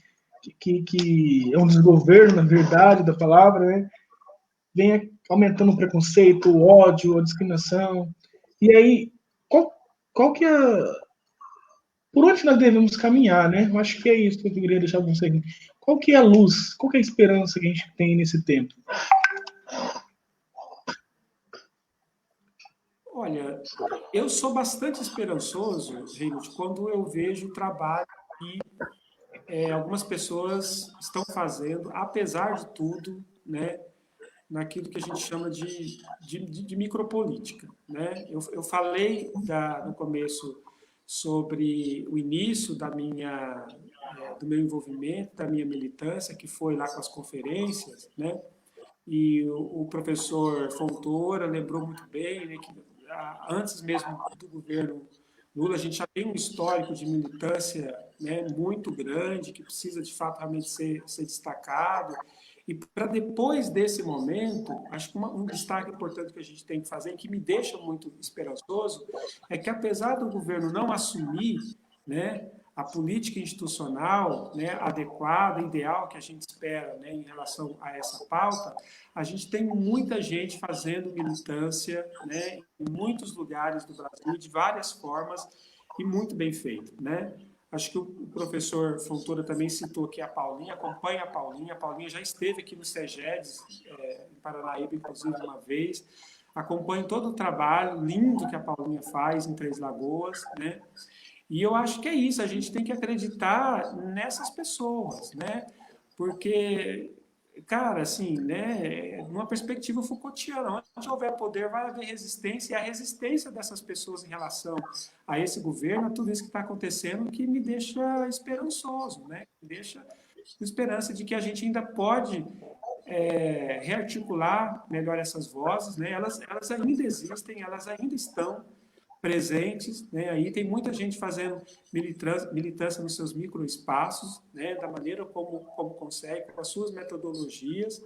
Speaker 1: que é um desgoverno, na verdade, da palavra, né, vem aumentando o preconceito, o ódio, a discriminação. E aí, qual que é por onde nós devemos caminhar, né? Eu acho que é isso que eu queria deixar com você. Qual que é a luz, qual que é a esperança que a gente tem nesse tempo?
Speaker 3: Olha, eu sou bastante esperançoso, Reinhold, quando eu vejo o trabalho que algumas pessoas estão fazendo, apesar de tudo, né, naquilo que a gente chama de micropolítica, né? Eu falei no começo sobre o início do meu envolvimento, da minha militância, que foi lá com as conferências, né? E o professor Fontoura lembrou muito bem, né, que antes mesmo do governo Lula, a gente já tem um histórico de militância, né, muito grande, que precisa, de fato, realmente ser destacado. E para depois desse momento, acho que um destaque importante que a gente tem que fazer, que me deixa muito esperançoso, é que, apesar do governo não assumir, né, a política institucional, né, adequada, ideal que a gente espera, né, em relação a essa pauta, a gente tem muita gente fazendo militância, né, em muitos lugares do Brasil, de várias formas, e muito bem feito, né? Acho que o professor Fontoura também citou aqui a Paulinha, acompanha a Paulinha já esteve aqui no CEGEDES, em Paranaíba, inclusive, uma vez, acompanha todo o trabalho lindo que a Paulinha faz em Três Lagoas, né? E eu acho que é isso, a gente tem que acreditar nessas pessoas, né? Porque, cara, assim, né, numa perspectiva Foucaultiana, onde houver poder vai haver resistência, e a resistência dessas pessoas em relação a esse governo, a tudo isso que está acontecendo, que me deixa esperançoso, né? Me deixa com esperança de que a gente ainda pode rearticular melhor essas vozes, né? Elas ainda existem, elas ainda estão presentes, né? Aí tem muita gente fazendo militância nos seus microespaços, né? Da maneira como consegue, com as suas metodologias.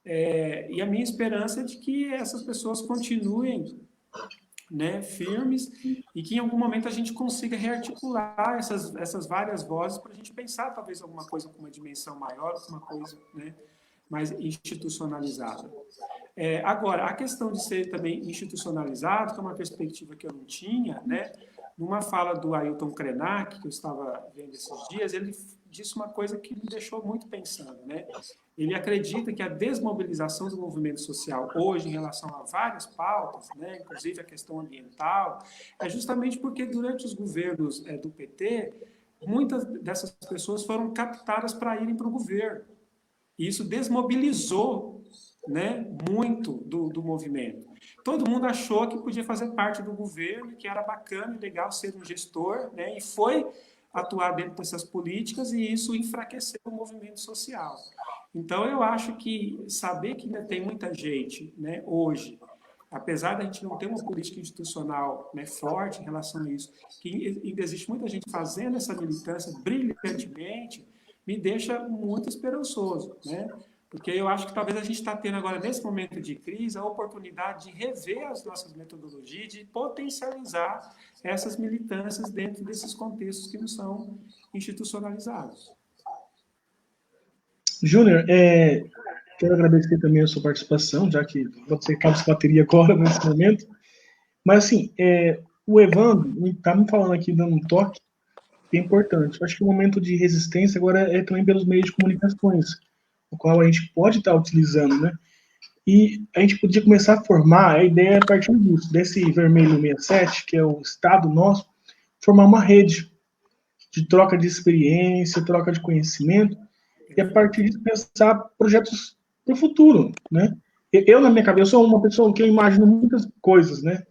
Speaker 3: E a minha esperança é de que essas pessoas continuem, né, firmes, e que em algum momento a gente consiga rearticular essas várias vozes para a gente pensar talvez alguma coisa com uma dimensão maior, uma coisa, né, mais institucionalizada. Agora, a questão de ser também institucionalizado, que é uma perspectiva que eu não tinha, né? Numa fala do Ailton Krenak, que eu estava vendo esses dias, ele disse uma coisa que me deixou muito pensando, né? Ele acredita que a desmobilização do movimento social hoje em relação a várias pautas, né, inclusive a questão ambiental, é justamente porque durante os governos do PT, muitas dessas pessoas foram captadas para irem para o governo. E isso desmobilizou, né, muito do movimento. Todo mundo achou que podia fazer parte do governo, que era bacana e legal ser um gestor, né, e foi atuar dentro dessas políticas, e isso enfraqueceu o movimento social. Então, eu acho que saber que ainda tem muita gente, né, hoje, apesar da gente não ter uma política institucional, né, forte em relação a isso, que ainda existe muita gente fazendo essa militância brilhantemente, me deixa muito esperançoso, né? Porque eu acho que talvez a gente está tendo agora, nesse momento de crise, a oportunidade de rever as nossas metodologias, de potencializar essas militâncias dentro desses contextos que não são institucionalizados.
Speaker 1: Júnior, quero agradecer também a sua participação, já que você acaba de bateria agora, nesse momento. Mas, assim, o Evandro está me falando aqui, dando um toque, que é importante. Eu acho que o momento de resistência agora é também pelos meios de comunicações, o qual a gente pode estar utilizando, né? E a gente podia começar a formar, a ideia a partir disso, desse vermelho 67, que é o estado nosso, formar uma rede de troca de experiência, troca de conhecimento, e a partir disso pensar projetos para o futuro, né? Eu, na minha cabeça, sou uma pessoa que eu imagino muitas coisas, né?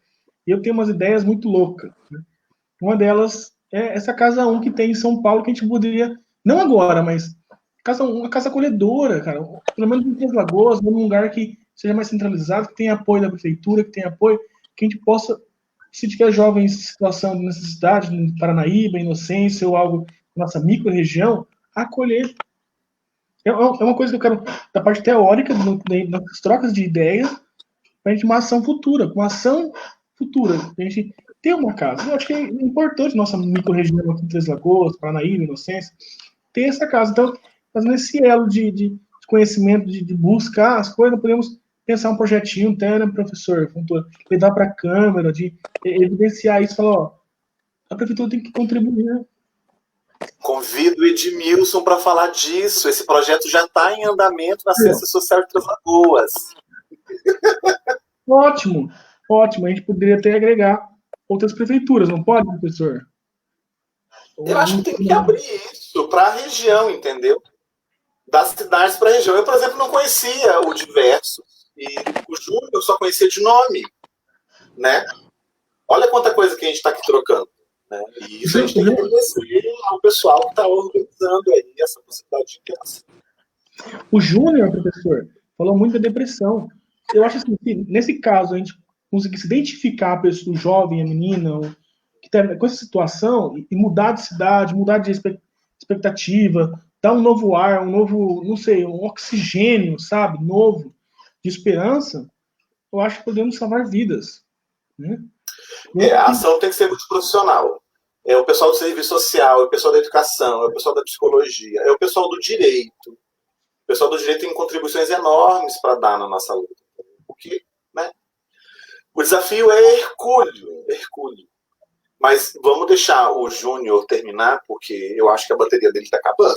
Speaker 1: E eu tenho umas ideias muito loucas, né? Uma delas é essa Casa 1 que tem em São Paulo, que a gente poderia, não agora, mas uma casa acolhedora, cara. Pelo menos em Três Lagoas, num lugar que seja mais centralizado, que tenha apoio da prefeitura, que tenha apoio, que a gente possa, se tiver jovens em situação de necessidade, em Paranaíba, Inocência ou algo na nossa micro-região, acolher. É uma coisa que eu quero, da parte teórica, nas trocas de ideias, para a gente uma ação futura, uma ação futura, a gente ter uma casa. Eu acho que é importante nossa micro-região aqui em Três Lagoas, Paranaíba, Inocência, ter essa casa. Então, fazendo esse elo de conhecimento, de buscar as coisas, podemos pensar um projetinho, até, né, professor? Levar para a Câmara, de evidenciar isso, falar, ó, a prefeitura tem que contribuir, né?
Speaker 2: Convido o Edmilson para falar disso. Esse projeto já está em andamento na Ciência Social de Três Lagoas.
Speaker 1: Ótimo, ótimo. A gente poderia até agregar outras prefeituras, não pode, professor?
Speaker 2: Eu acho que tem que abrir isso para a região, entendeu? Das cidades para a região. Eu, por exemplo, não conhecia o Diverso e o Júnior eu só conhecia de nome, né? Olha quanta coisa que a gente está aqui trocando. Né? E isso a gente tem que agradecer ao pessoal que está organizando aí essa possibilidade de interação.
Speaker 1: O Júnior, professor, falou muito da depressão. Eu acho assim, que nesse caso, a gente conseguisse identificar a pessoa, o jovem, a menina, que está com essa situação, e mudar de cidade, mudar de expectativa, dar um novo ar, um novo, não sei, um oxigênio, sabe, novo, de esperança, eu acho que podemos salvar vidas. Né?
Speaker 2: A ação tem que ser multiprofissional. É o pessoal do serviço social, é o pessoal da educação, é o pessoal da psicologia, é o pessoal do direito. O pessoal do direito tem contribuições enormes para dar na nossa luta. Porque, né, o desafio é hercúleo. Mas vamos deixar o Júnior terminar, porque eu acho que a bateria dele está acabando.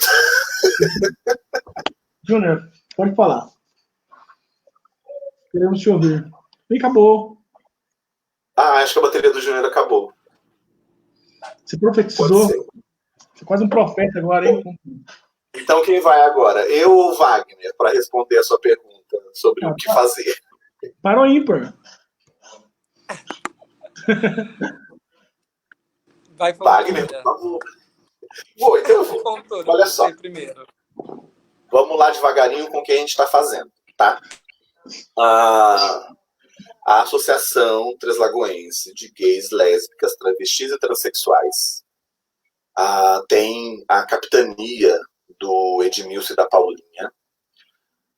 Speaker 1: Júnior, pode falar. Queremos te ouvir. E acabou.
Speaker 2: Acho que a bateria do Júnior acabou.
Speaker 1: Você
Speaker 2: Pode
Speaker 1: profetizou.
Speaker 2: ser.
Speaker 1: Você é quase um profeta agora, hein?
Speaker 2: Então, quem vai agora? Eu ou Wagner, para responder a sua pergunta sobre o que fazer?
Speaker 1: Para o ímpar.
Speaker 4: Vai,
Speaker 2: Wagner,
Speaker 4: Fontoura.
Speaker 2: por favor. Vou, então eu vou.
Speaker 4: Fontoura,
Speaker 2: Olha
Speaker 4: você
Speaker 2: só.
Speaker 4: primeiro.
Speaker 2: Vamos lá devagarinho com o que a gente está fazendo, tá? A Associação Treslagoense de Gays, Lésbicas, Travestis e Transsexuais tem a capitania do Edmilson e da Paulinha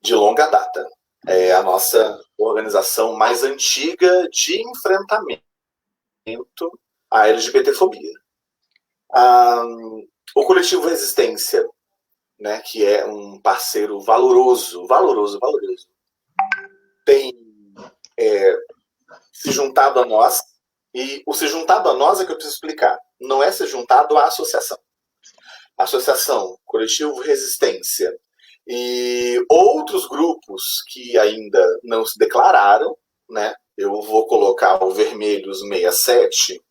Speaker 2: de longa data. É a nossa organização mais antiga de enfrentamento à LGBTfobia. O Coletivo Resistência, né, que é um parceiro valoroso, tem se juntado a nós, e o se juntado a nós é que eu preciso explicar, não é se juntado à associação. A associação, Coletivo Resistência e outros grupos que ainda não se declararam, né? Eu vou colocar o Vermelhos 67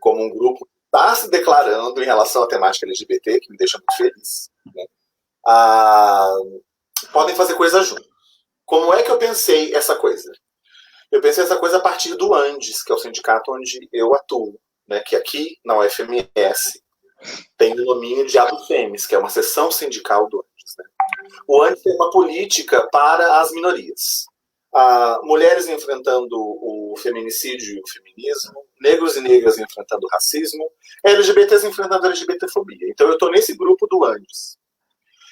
Speaker 2: como um grupo que está se declarando em relação à temática LGBT, que me deixa muito feliz, né? Podem fazer coisa juntos. Como é que eu pensei essa coisa? Eu pensei essa coisa a partir do ANDES, que é o sindicato onde eu atuo, né? Que aqui na UFMS tem o domínio de ABFEMES, que é uma seção sindical do ANDES, né? O ANDES tem uma política para as minorias. Mulheres enfrentando o feminicídio e o feminismo, negros e negras enfrentando o racismo, LGBTs enfrentando a LGBTfobia. Então eu estou nesse grupo do ANDES.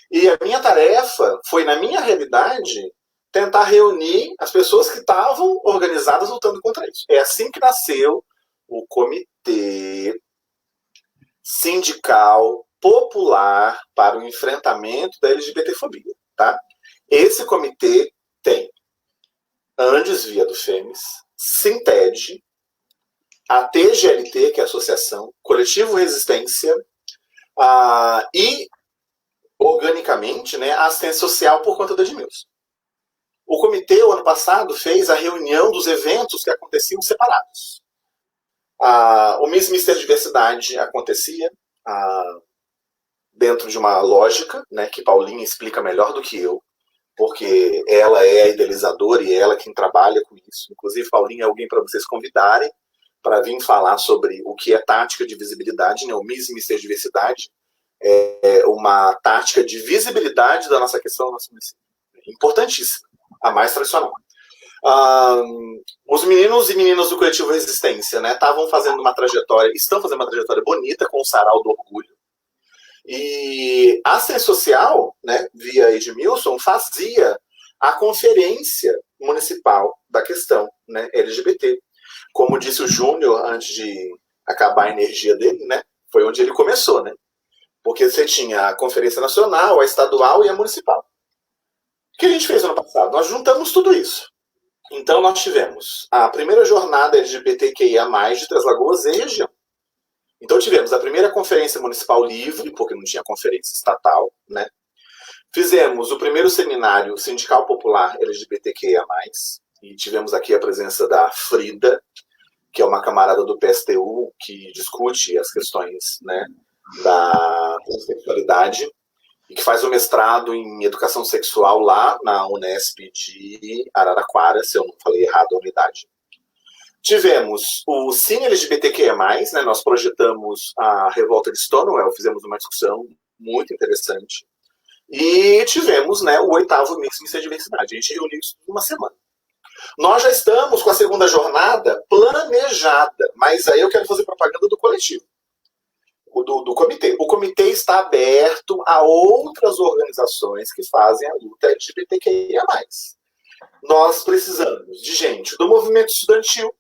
Speaker 2: E a minha tarefa foi, na minha realidade, tentar reunir as pessoas que estavam organizadas lutando contra isso. É assim que nasceu o Comitê Sindical Popular para o Enfrentamento da LGBTfobia. Tá? Esse comitê tem Andes Via do Fêmeas, Sinted, a TGLT, que é a Associação, Coletivo Resistência, e, organicamente, né, a assistência social por conta do Edmilson. O comitê, o ano passado, fez a reunião dos eventos que aconteciam separados. O Miss Mister Diversidade acontecia dentro de uma lógica, né, que Paulinha explica melhor do que eu, porque ela é a idealizadora e é ela quem trabalha com isso. Inclusive, Paulinha é alguém para vocês convidarem para vir falar sobre o que é tática de visibilidade, né? O Miss Mister Diversidade é uma tática de visibilidade da nossa questão, do nosso município. Importantíssima, a mais tradicional. Os meninos e meninas do Coletivo Resistência, né, estão fazendo uma trajetória bonita com o Sarau do Orgulho. E a Assistência Social, né, via Edmilson, fazia a conferência municipal da questão, né, LGBT. Como disse o Júnior, antes de acabar a energia dele, né, foi onde ele começou, né? Porque você tinha a Conferência Nacional, a Estadual e a Municipal. O que a gente fez ano passado? Nós juntamos tudo isso. Então, nós tivemos a primeira jornada LGBTQIA+, de Três Lagoas e região. Então, tivemos a primeira Conferência Municipal livre, porque não tinha conferência estatal, né? Fizemos o primeiro seminário Sindical Popular LGBTQIA+, e tivemos aqui a presença da Frida, que é uma camarada do PSTU, que discute as questões, né, da homossexualidade, e que faz o mestrado em educação sexual lá na Unesp de Araraquara, se eu não falei errado a unidade. Tivemos o Cine LGBTQIA+, né, nós projetamos a Revolta de Stonewall, fizemos uma discussão muito interessante. E tivemos, né, o 8º Mix Miss Diversidade. A gente reuniu isso em uma semana. Nós já estamos com a segunda jornada planejada, mas aí eu quero fazer propaganda do coletivo, do comitê. O comitê está aberto a outras organizações que fazem a luta LGBTQIA+. Nós precisamos de gente do movimento estudantil,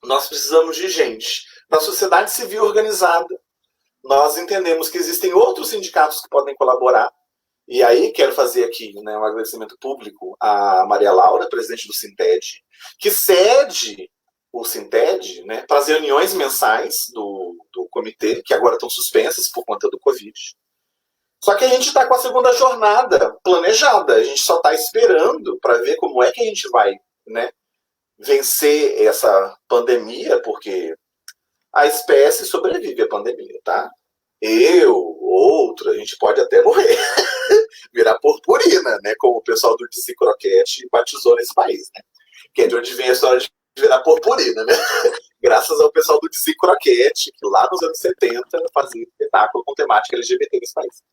Speaker 2: nós precisamos de gente da sociedade civil organizada. Nós entendemos que existem outros sindicatos que podem colaborar. E aí quero fazer aqui, né, um agradecimento público à Maria Laura, presidente do Sinted, que cede o Sinted, né, para as reuniões mensais do comitê, que agora estão suspensas por conta do Covid. Só que a gente está com a segunda jornada planejada, a gente só está esperando para ver como é que a gente vai, né, vencer essa pandemia, porque a espécie sobrevive à pandemia, tá? Eu, outro, a gente pode até morrer, virar purpurina, né? Como o pessoal do DC Croquete batizou nesse país, né? Que é de onde vem a história de virar purpurina, né? Graças ao pessoal do DC Croquete, que lá nos anos 70 fazia espetáculo com temática LGBT nesse país.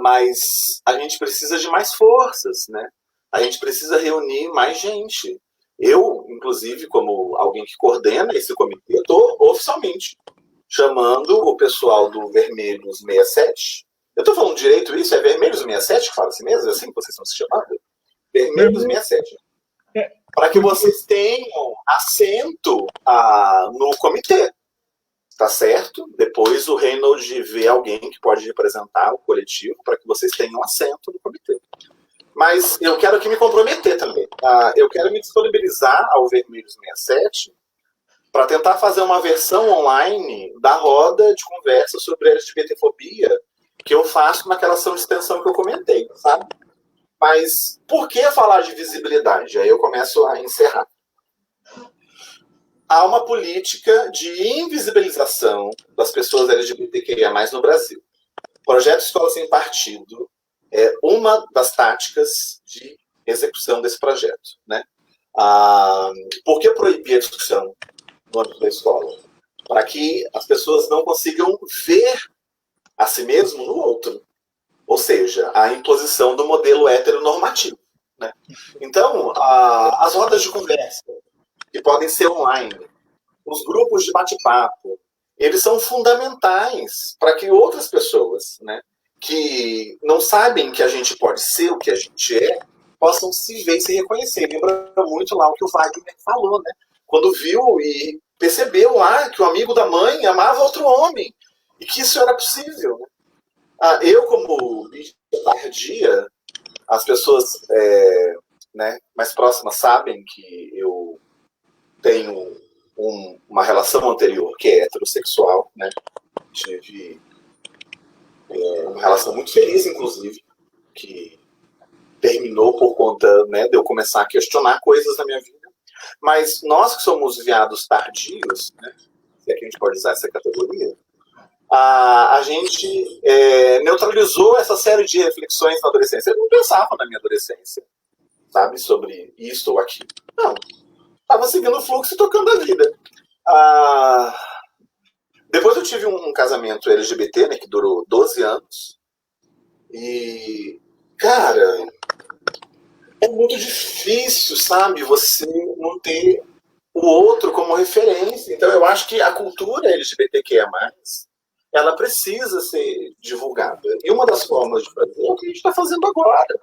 Speaker 2: Mas a gente precisa de mais forças, né? A gente precisa reunir mais gente. Eu, inclusive, como alguém que coordena esse comitê, estou oficialmente chamando o pessoal do Vermelhos 67. Eu estou falando direito isso? É Vermelhos 67 que fala assim mesmo? É assim que vocês estão se chamando? Vermelhos 67. Para que vocês tenham assento no comitê. Tá certo? Depois o Reynold vê alguém que pode representar o coletivo para que vocês tenham assento no comitê. Mas eu quero aqui me comprometer também. Eu quero me disponibilizar ao Vermelhos 67 para tentar fazer uma versão online da roda de conversa sobre LGBTfobia que eu faço naquela ação de extensão que eu comentei, sabe? Mas por que falar de visibilidade? Aí eu começo a encerrar. Há uma política de invisibilização das pessoas LGBTQIA+, no Brasil. O projeto Escola Sem Partido é uma das táticas de execução desse projeto, né? Por que proibir a discussão no âmbito da escola? Para que as pessoas não consigam ver a si mesmo no outro. Ou seja, a imposição do modelo heteronormativo, né? Então, as rodas de conversa, que podem ser online, os grupos de bate-papo, eles são fundamentais para que outras pessoas, né, que não sabem que a gente pode ser o que a gente é, possam se ver e se reconhecer. Lembra muito lá o que o Wagner falou, né? Quando viu e percebeu lá que o amigo da mãe amava outro homem e que isso era possível, né? Eu, como tardia, as pessoas né, mais próximas sabem que eu tenho uma relação anterior que é heterossexual, né? Tive uma relação muito feliz, inclusive, que terminou por conta, né, de eu começar a questionar coisas na minha vida. Mas nós que somos viados tardios, né, se é que a gente pode usar essa categoria, a gente neutralizou essa série de reflexões na adolescência. Eu não pensava na minha adolescência, sabe, sobre isso ou aquilo. Não. Estava seguindo o fluxo e tocando a vida. Depois eu tive um casamento LGBT, né, que durou 12 anos. E, cara, é muito difícil, sabe, você não ter o outro como referência. Então eu acho que a cultura LGBTQIA+, ela precisa ser divulgada. E uma das formas de fazer é o que a gente está fazendo agora.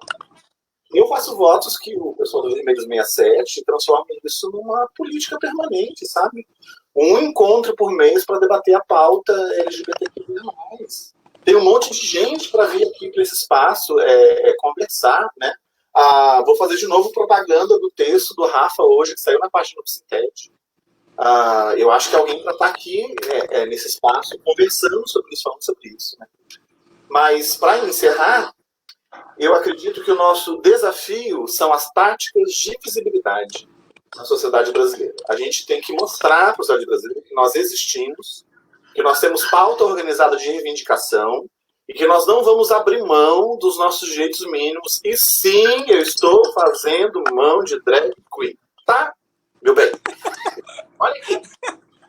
Speaker 2: Eu faço votos que o pessoal do Vermelhos 67 transforme isso numa política permanente, sabe? Um encontro por mês para debater a pauta LGBTQIA+. Tem um monte de gente para vir aqui para esse espaço conversar, né? Vou fazer de novo propaganda do texto do Rafa hoje, que saiu na página do Sintet. Eu acho que alguém para estar aqui nesse espaço conversando sobre isso, falando sobre isso, né? Mas, para encerrar, eu acredito que o nosso desafio são as táticas de visibilidade na sociedade brasileira. A gente tem que mostrar para a sociedade brasileira que nós existimos, que nós temos pauta organizada de reivindicação e que nós não vamos abrir mão dos nossos direitos mínimos. E sim, eu estou fazendo mão de drag queen, tá? Meu bem, olha aqui,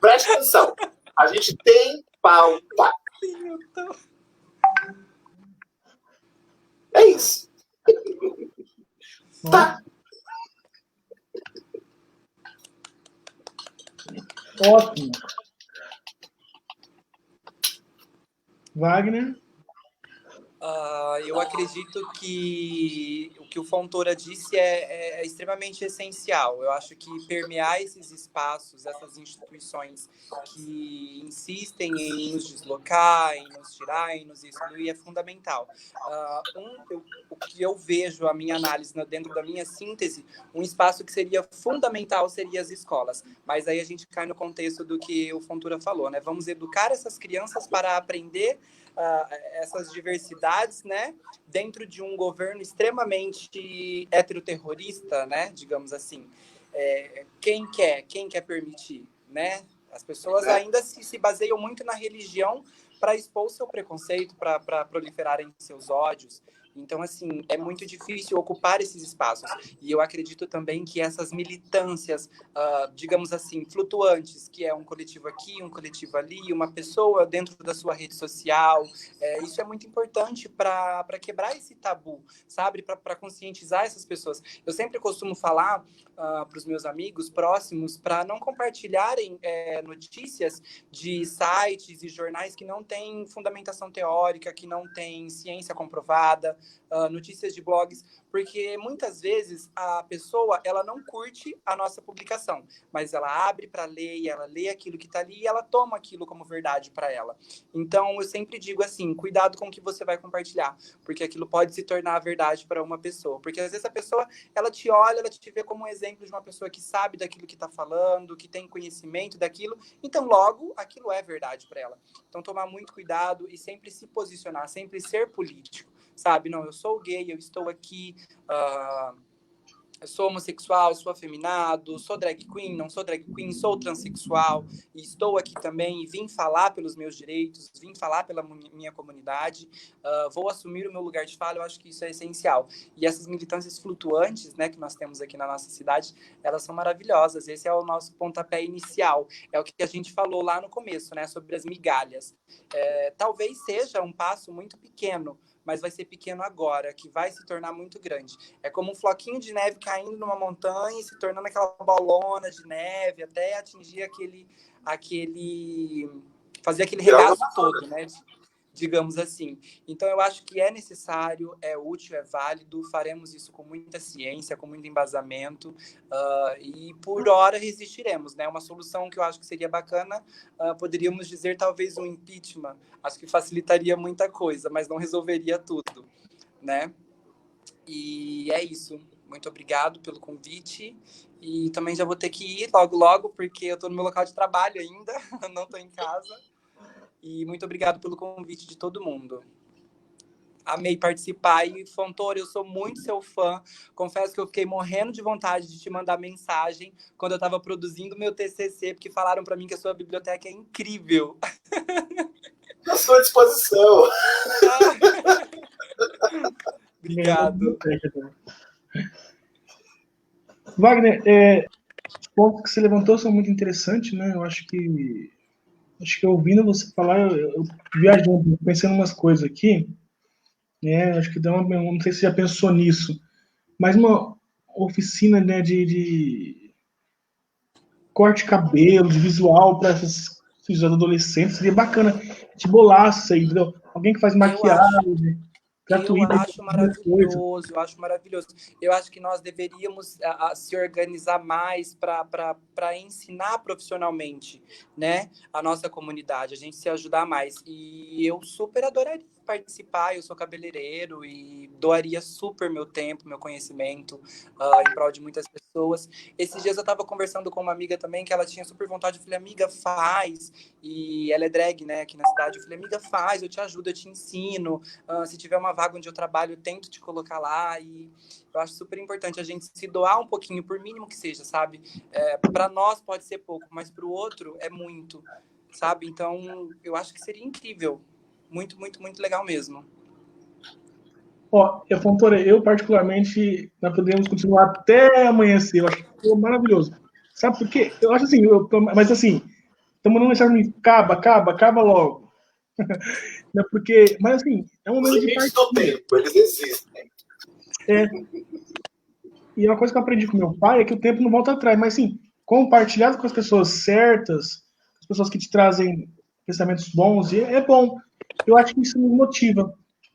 Speaker 2: preste atenção. A gente tem pauta. É isso. Tá.
Speaker 1: Ótimo. Wagner?
Speaker 4: Eu acredito que o que o Fontoura disse é extremamente essencial. Eu acho que permear esses espaços, essas instituições que insistem em nos deslocar, em nos tirar, em nos excluir, é fundamental. O que eu vejo, a minha análise dentro da minha síntese, um espaço que seria fundamental seria as escolas. Mas aí a gente cai no contexto do que o Fontoura falou, né? Vamos educar essas crianças para aprender essas diversidades, né, dentro de um governo extremamente heteroterrorista, né, digamos assim. Quem quer permitir, né, As pessoas ainda se baseiam muito na religião para expor o seu preconceito, para proliferarem seus ódios. Então, assim, é muito difícil ocupar esses espaços. E eu acredito também que essas militâncias, digamos assim, flutuantes, que é um coletivo aqui, um coletivo ali, uma pessoa dentro da sua rede social, isso é muito importante para quebrar esse tabu, sabe? Para conscientizar essas pessoas. Eu sempre costumo falar para os meus amigos próximos para não compartilharem notícias de sites e jornais que não têm fundamentação teórica, que não têm ciência comprovada, notícias de blogs, porque muitas vezes a pessoa ela não curte a nossa publicação, mas ela abre para ler e ela lê aquilo que está ali e ela toma aquilo como verdade para ela. Então eu sempre digo assim, cuidado com o que você vai compartilhar, porque aquilo pode se tornar a verdade para uma pessoa, porque às vezes a pessoa ela te olha, ela te vê como um exemplo de uma pessoa que sabe daquilo que está falando, que tem conhecimento daquilo, então logo aquilo é verdade para ela. Então tomar muito cuidado e sempre se posicionar, sempre ser político, sabe? Não, eu sou gay, eu estou aqui, eu sou homossexual, sou afeminado, sou drag queen, não sou drag queen, sou transexual, e estou aqui também e vim falar pelos meus direitos, vim falar pela minha comunidade, vou assumir o meu lugar de fala, eu acho que isso é essencial. E essas militâncias flutuantes, né, que nós temos aqui na nossa cidade, elas são maravilhosas, esse é o nosso pontapé inicial, é o que a gente falou lá no começo, né, sobre as migalhas. Talvez seja um passo muito pequeno, mas vai ser pequeno agora, que vai se tornar muito grande. É como um floquinho de neve caindo numa montanha e se tornando aquela bolona de neve até atingir fazer aquele regaço todo, né? Digamos assim. Então, eu acho que é necessário, é útil, é válido, faremos isso com muita ciência, com muito embasamento, e por hora resistiremos, né? Uma solução que eu acho que seria bacana, poderíamos dizer talvez um impeachment, acho que facilitaria muita coisa, mas não resolveria tudo, né? E é isso. Muito obrigado pelo convite, e também já vou ter que ir logo, porque eu estou no meu local de trabalho ainda, não estou em casa. E muito obrigado pelo convite de todo mundo. Amei participar. E, Fontoura, eu sou muito seu fã. Confesso que eu fiquei morrendo de vontade de te mandar mensagem quando eu estava produzindo meu TCC, porque falaram para mim que a sua biblioteca é incrível.
Speaker 2: À sua disposição.
Speaker 4: Obrigado.
Speaker 1: Wagner, os pontos que você levantou são muito interessantes, né? Eu acho que ouvindo você falar, eu viajando, pensando em umas coisas aqui, né? Acho que não sei se você já pensou nisso, mas uma oficina, né, de corte de cabelo, de visual para esses adolescentes seria bacana. De bolaço aí, entendeu? Alguém que faz maquiagem.
Speaker 4: Eu acho maravilhoso. Eu acho que nós deveríamos se organizar mais para ensinar profissionalmente, né, a nossa comunidade, a gente se ajudar mais. E eu super adoraria participar, eu sou cabeleireiro e doaria super meu tempo, meu conhecimento em prol de muitas pessoas. Esses dias eu estava conversando com uma amiga também que ela tinha super vontade, eu falei, amiga, faz. E ela é drag, né, aqui na cidade. Eu falei, amiga, faz, eu te ajudo, eu te ensino. Se tiver uma vaga onde eu trabalho, eu tento te colocar lá. E eu acho super importante a gente se doar um pouquinho, por mínimo que seja, sabe? Para nós pode ser pouco, mas para o outro é muito, sabe? Então, eu acho que seria incrível. Muito, muito, muito legal mesmo.
Speaker 1: Fontoura, eu particularmente, nós podemos continuar até amanhecer. Eu acho que é maravilhoso. Sabe por quê? Eu acho assim, mas assim, estamos não deixando acaba logo. Porque, mas assim, é um momento de
Speaker 2: partilha. Tempo, eles existem.
Speaker 1: E uma coisa que eu aprendi com meu pai é que o tempo não volta atrás, mas assim, compartilhado com as pessoas certas, as pessoas que te trazem pensamentos bons, e é bom. Eu acho que isso nos motiva.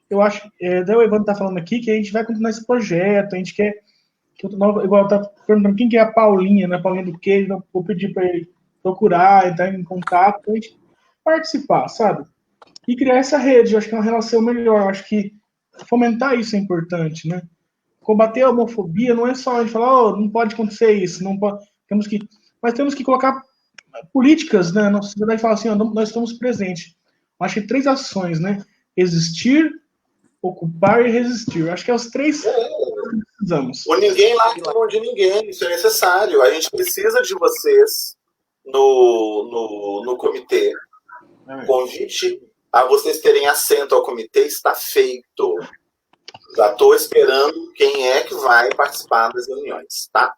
Speaker 1: Eu acho, daí o Evandro está falando aqui que a gente vai continuar esse projeto, a gente quer, igual tá perguntando quem que é a Paulinha, né? Paulinha do quê? Vou pedir para ele procurar, entrar em contato, a gente participar, sabe? E criar essa rede, eu acho que é uma relação melhor, eu acho que fomentar isso é importante, né? Combater a homofobia não é só a gente falar, não pode acontecer isso, não pode, mas temos que colocar políticas, né? Nossa sociedade fala assim, nós estamos presentes. Acho que 3 ações, né? Existir, ocupar e resistir. Acho que é os 3 que precisamos.
Speaker 2: O ninguém larga a mão de ninguém, isso é necessário. A gente precisa de vocês no comitê. O convite a vocês terem assento ao comitê está feito. Já estou esperando quem é que vai participar das reuniões, tá?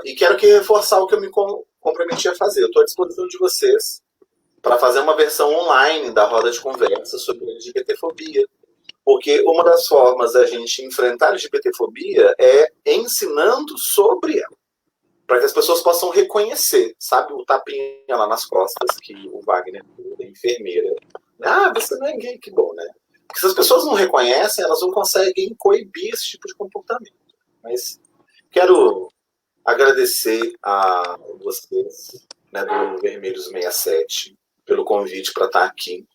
Speaker 2: E quero reforçar o que eu me comprometi a fazer. Eu estou à disposição de vocês para fazer uma versão online da roda de conversa sobre LGBTfobia. Porque uma das formas da gente enfrentar a LGBTfobia é ensinando sobre ela. Para que as pessoas possam reconhecer, sabe, o tapinha lá nas costas que o Wagner deu da enfermeira. Você não é gay, que bom, né? Porque se as pessoas não reconhecem, elas não conseguem coibir esse tipo de comportamento. Mas quero agradecer a vocês, né, do Vermelhos 67, pelo convite para estar aqui.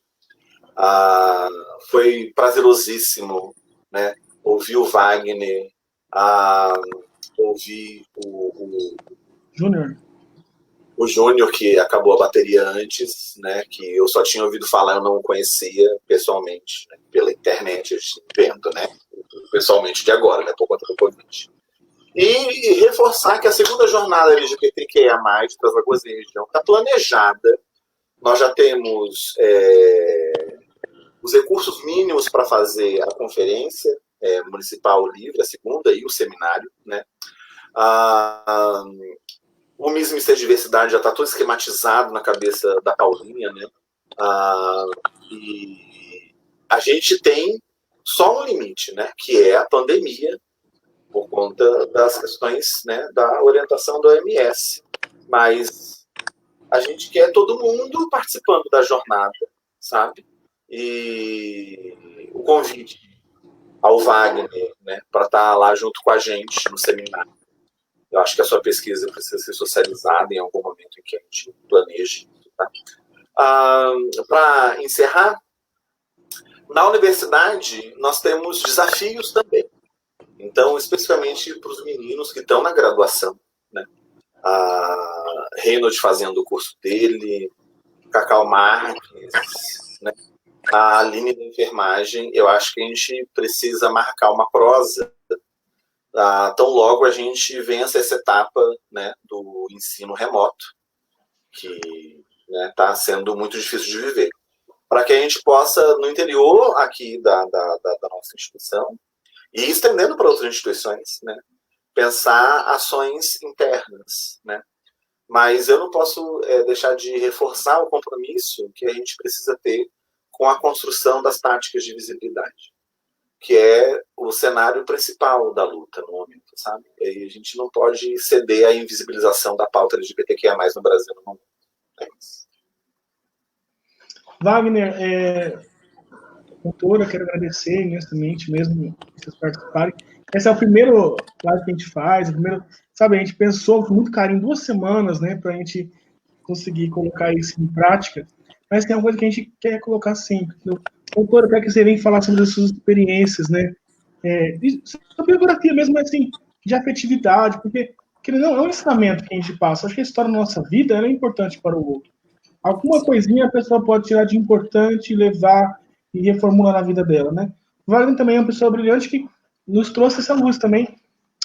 Speaker 2: Foi prazerosíssimo, né, ouvir o Wagner, ouvir o Júnior, que acabou a bateria antes, né, que eu só tinha ouvido falar, eu não conhecia pessoalmente, né, pela internet, vendo, né, pessoalmente de agora, né, por conta do convite. E reforçar que a segunda jornada LGBTQIA+, de Trás Lagoas e região, está planejada. Nós já temos os recursos mínimos para fazer a conferência municipal livre, a segunda, e o seminário, né? O Miss Mister Diversidade já está todo esquematizado na cabeça da Paulinha, né? E a gente tem só um limite, né? Que é a pandemia, por conta das questões, né, da orientação da OMS. Mas a gente quer todo mundo participando da jornada, sabe? E o convite ao Wagner, né, para estar lá junto com a gente no seminário. Eu acho que a sua pesquisa precisa ser socializada em algum momento em que a gente planeje. Tá? Para encerrar, na universidade nós temos desafios também. Então, especificamente para os meninos que estão na graduação, né? A Reynolds fazendo o curso dele, Cacau Marques, né? A Aline da enfermagem, eu acho que a gente precisa marcar uma prosa tão logo a gente vença essa etapa, né, do ensino remoto, que está sendo muito difícil de viver. Para que a gente possa, no interior aqui da nossa instituição, e estendendo para outras instituições, né, pensar ações internas, né? Mas eu não posso deixar de reforçar o compromisso que a gente precisa ter com a construção das táticas de visibilidade, que é o cenário principal da luta no momento, sabe? E a gente não pode ceder à invisibilização da pauta LGBTQIA+, no Brasil no momento. É isso.
Speaker 1: Wagner, doutora, quero agradecer imensamente mesmo vocês participarem. Esse é o primeiro live que a gente faz, sabe, a gente pensou com muito carinho 2 semanas, né, para a gente conseguir colocar isso em prática, mas tem uma coisa que a gente quer colocar sempre. Doutora, eu quero que você venha falar sobre as suas experiências, né, sua biografia mesmo, assim, de afetividade, porque não é um ensinamento que a gente passa, acho que a história da nossa vida é importante para o outro. Alguma coisinha a pessoa pode tirar de importante, levar e reformular na vida dela, né? O Wagner também é uma pessoa brilhante que nos trouxe essa luz também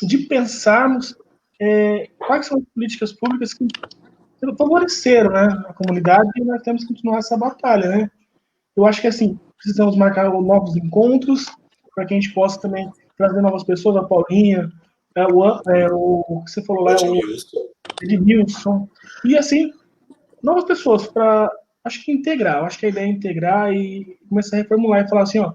Speaker 1: de pensarmos quais são as políticas públicas que favoreceram, né, a comunidade, e nós temos que continuar essa batalha, né? Eu acho que, assim, precisamos marcar novos encontros para que a gente possa também trazer novas pessoas, a Paulinha, o que você falou lá, o Edmilson, e, assim, novas pessoas para, acho que integrar. Eu acho que a ideia é integrar e começar a reformular e falar assim, ó,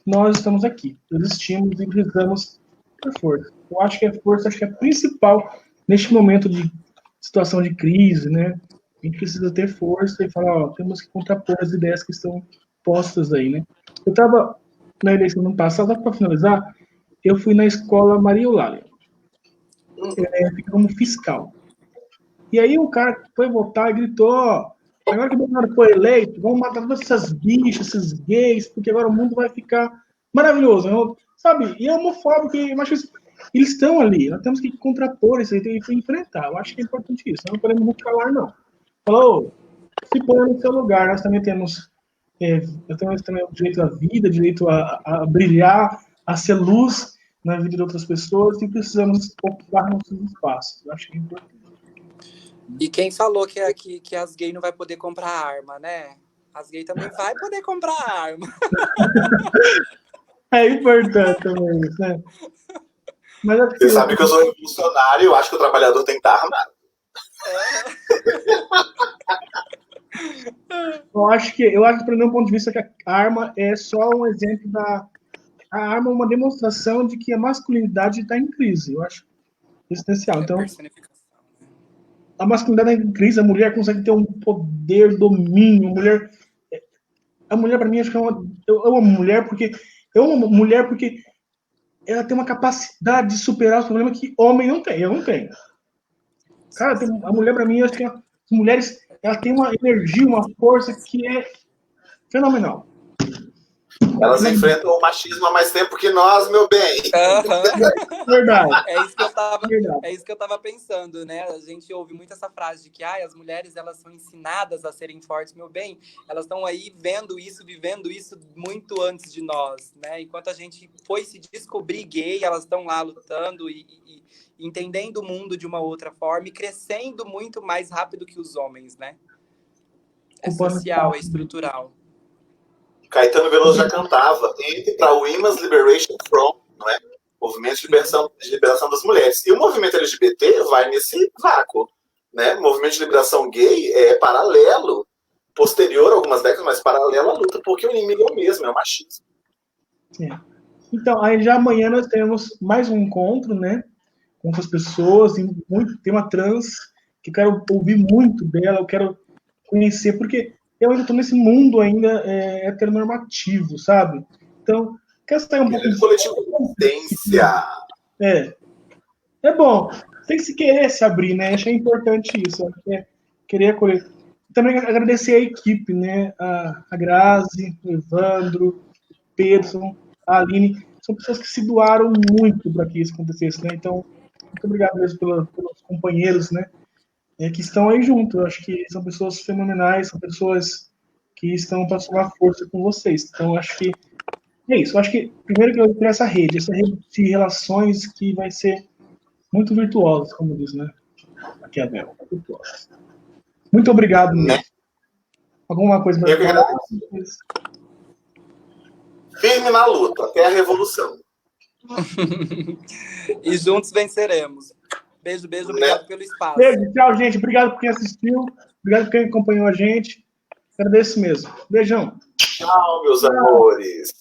Speaker 1: nós estamos aqui, existimos e precisamos ter força. Eu acho que a força, acho que é principal neste momento de situação de crise, né? A gente precisa ter força e falar, ó, temos que contrapor as ideias que estão postas aí, né? Eu estava na eleição do ano passado, para finalizar, eu fui na escola Maria Eulália, como fiscal. E aí o cara foi votar e gritou, ó, agora que o Bolsonaro foi eleito, vamos matar todas essas bichas, esses gays, porque agora o mundo vai ficar maravilhoso, sabe? E é homofóbico, eu acho que eles estão ali, nós temos que contrapor isso e enfrentar. Eu acho que é importante isso, não podemos muito falar, não. Falou, se põe no seu lugar, nós também temos o direito à vida, direito a brilhar, a ser luz na vida de outras pessoas e precisamos ocupar nossos espaços. Eu acho que é importante.
Speaker 4: E quem falou que as gays não vai poder comprar arma, né? As gays também vai poder comprar arma.
Speaker 1: É importante também isso, né? Mas acho
Speaker 2: Você sabe que eu sou revolucionário, eu acho que o trabalhador tem que estar armado.
Speaker 1: eu acho que, do meu ponto de vista, que a arma é só um exemplo da. A arma é uma demonstração de que a masculinidade está em crise. Eu acho essencial. Então, a masculinidade está em crise, a mulher consegue ter um poder, domínio. A mulher, para mim, acho que eu amo a mulher porque. Eu amo a mulher porque ela tem uma capacidade de superar os problemas que homem não tem. Eu não tenho. Cara, a mulher, para mim, acho que as mulheres, ela tem uma energia, uma força que é fenomenal.
Speaker 2: Elas enfrentam o machismo há mais tempo que nós, meu bem.
Speaker 1: Verdade.
Speaker 4: É isso que eu tava pensando, né? A gente ouve muito essa frase de que as mulheres, elas são ensinadas a serem fortes, meu bem. Elas estão aí vendo isso, vivendo isso muito antes de nós, né? Enquanto a gente foi se descobrir gay, elas estão lá lutando e entendendo o mundo de uma outra forma e crescendo muito mais rápido que os homens, né? É social, é estrutural.
Speaker 2: Caetano Veloso já cantava, entre para o Women's Liberation Front, não é? Movimento de liberação das mulheres. E o movimento LGBT vai nesse vácuo, né? O movimento de liberação gay é paralelo, posterior a algumas décadas, mas paralelo à luta, porque o inimigo é o mesmo, é o machismo.
Speaker 1: Então, aí já amanhã nós temos mais um encontro, né? Com outras pessoas, tem uma trans, que eu quero ouvir muito dela, eu quero conhecer, porque eu ainda estou nesse mundo ainda heteronormativo, sabe? Então, quero sair um pouco...
Speaker 2: coletivo de consciência.
Speaker 1: É bom. Tem que se querer se abrir, né? Achei importante isso. Querer acolher. Também agradecer a equipe, né? A Grazi, o Evandro, o Pedro, a Aline. São pessoas que se doaram muito para que isso acontecesse, né? Então, muito obrigado mesmo pelos companheiros, né? Que estão aí junto. Eu acho que são pessoas fenomenais, são pessoas que estão para somar força com vocês. Então, acho que é isso. Eu acho que primeiro que eu criar essa rede de relações que vai ser muito virtuosa, como diz, né? Aqui é a Bel. Muito obrigado mesmo. Alguma coisa mais?
Speaker 2: Firme na luta, até a revolução.
Speaker 4: E juntos venceremos. Beijo, obrigado pelo espaço.
Speaker 1: Beijo, tchau, gente. Obrigado por quem assistiu. Obrigado por quem acompanhou a gente. Agradeço mesmo. Beijão.
Speaker 2: Tchau, meus amores.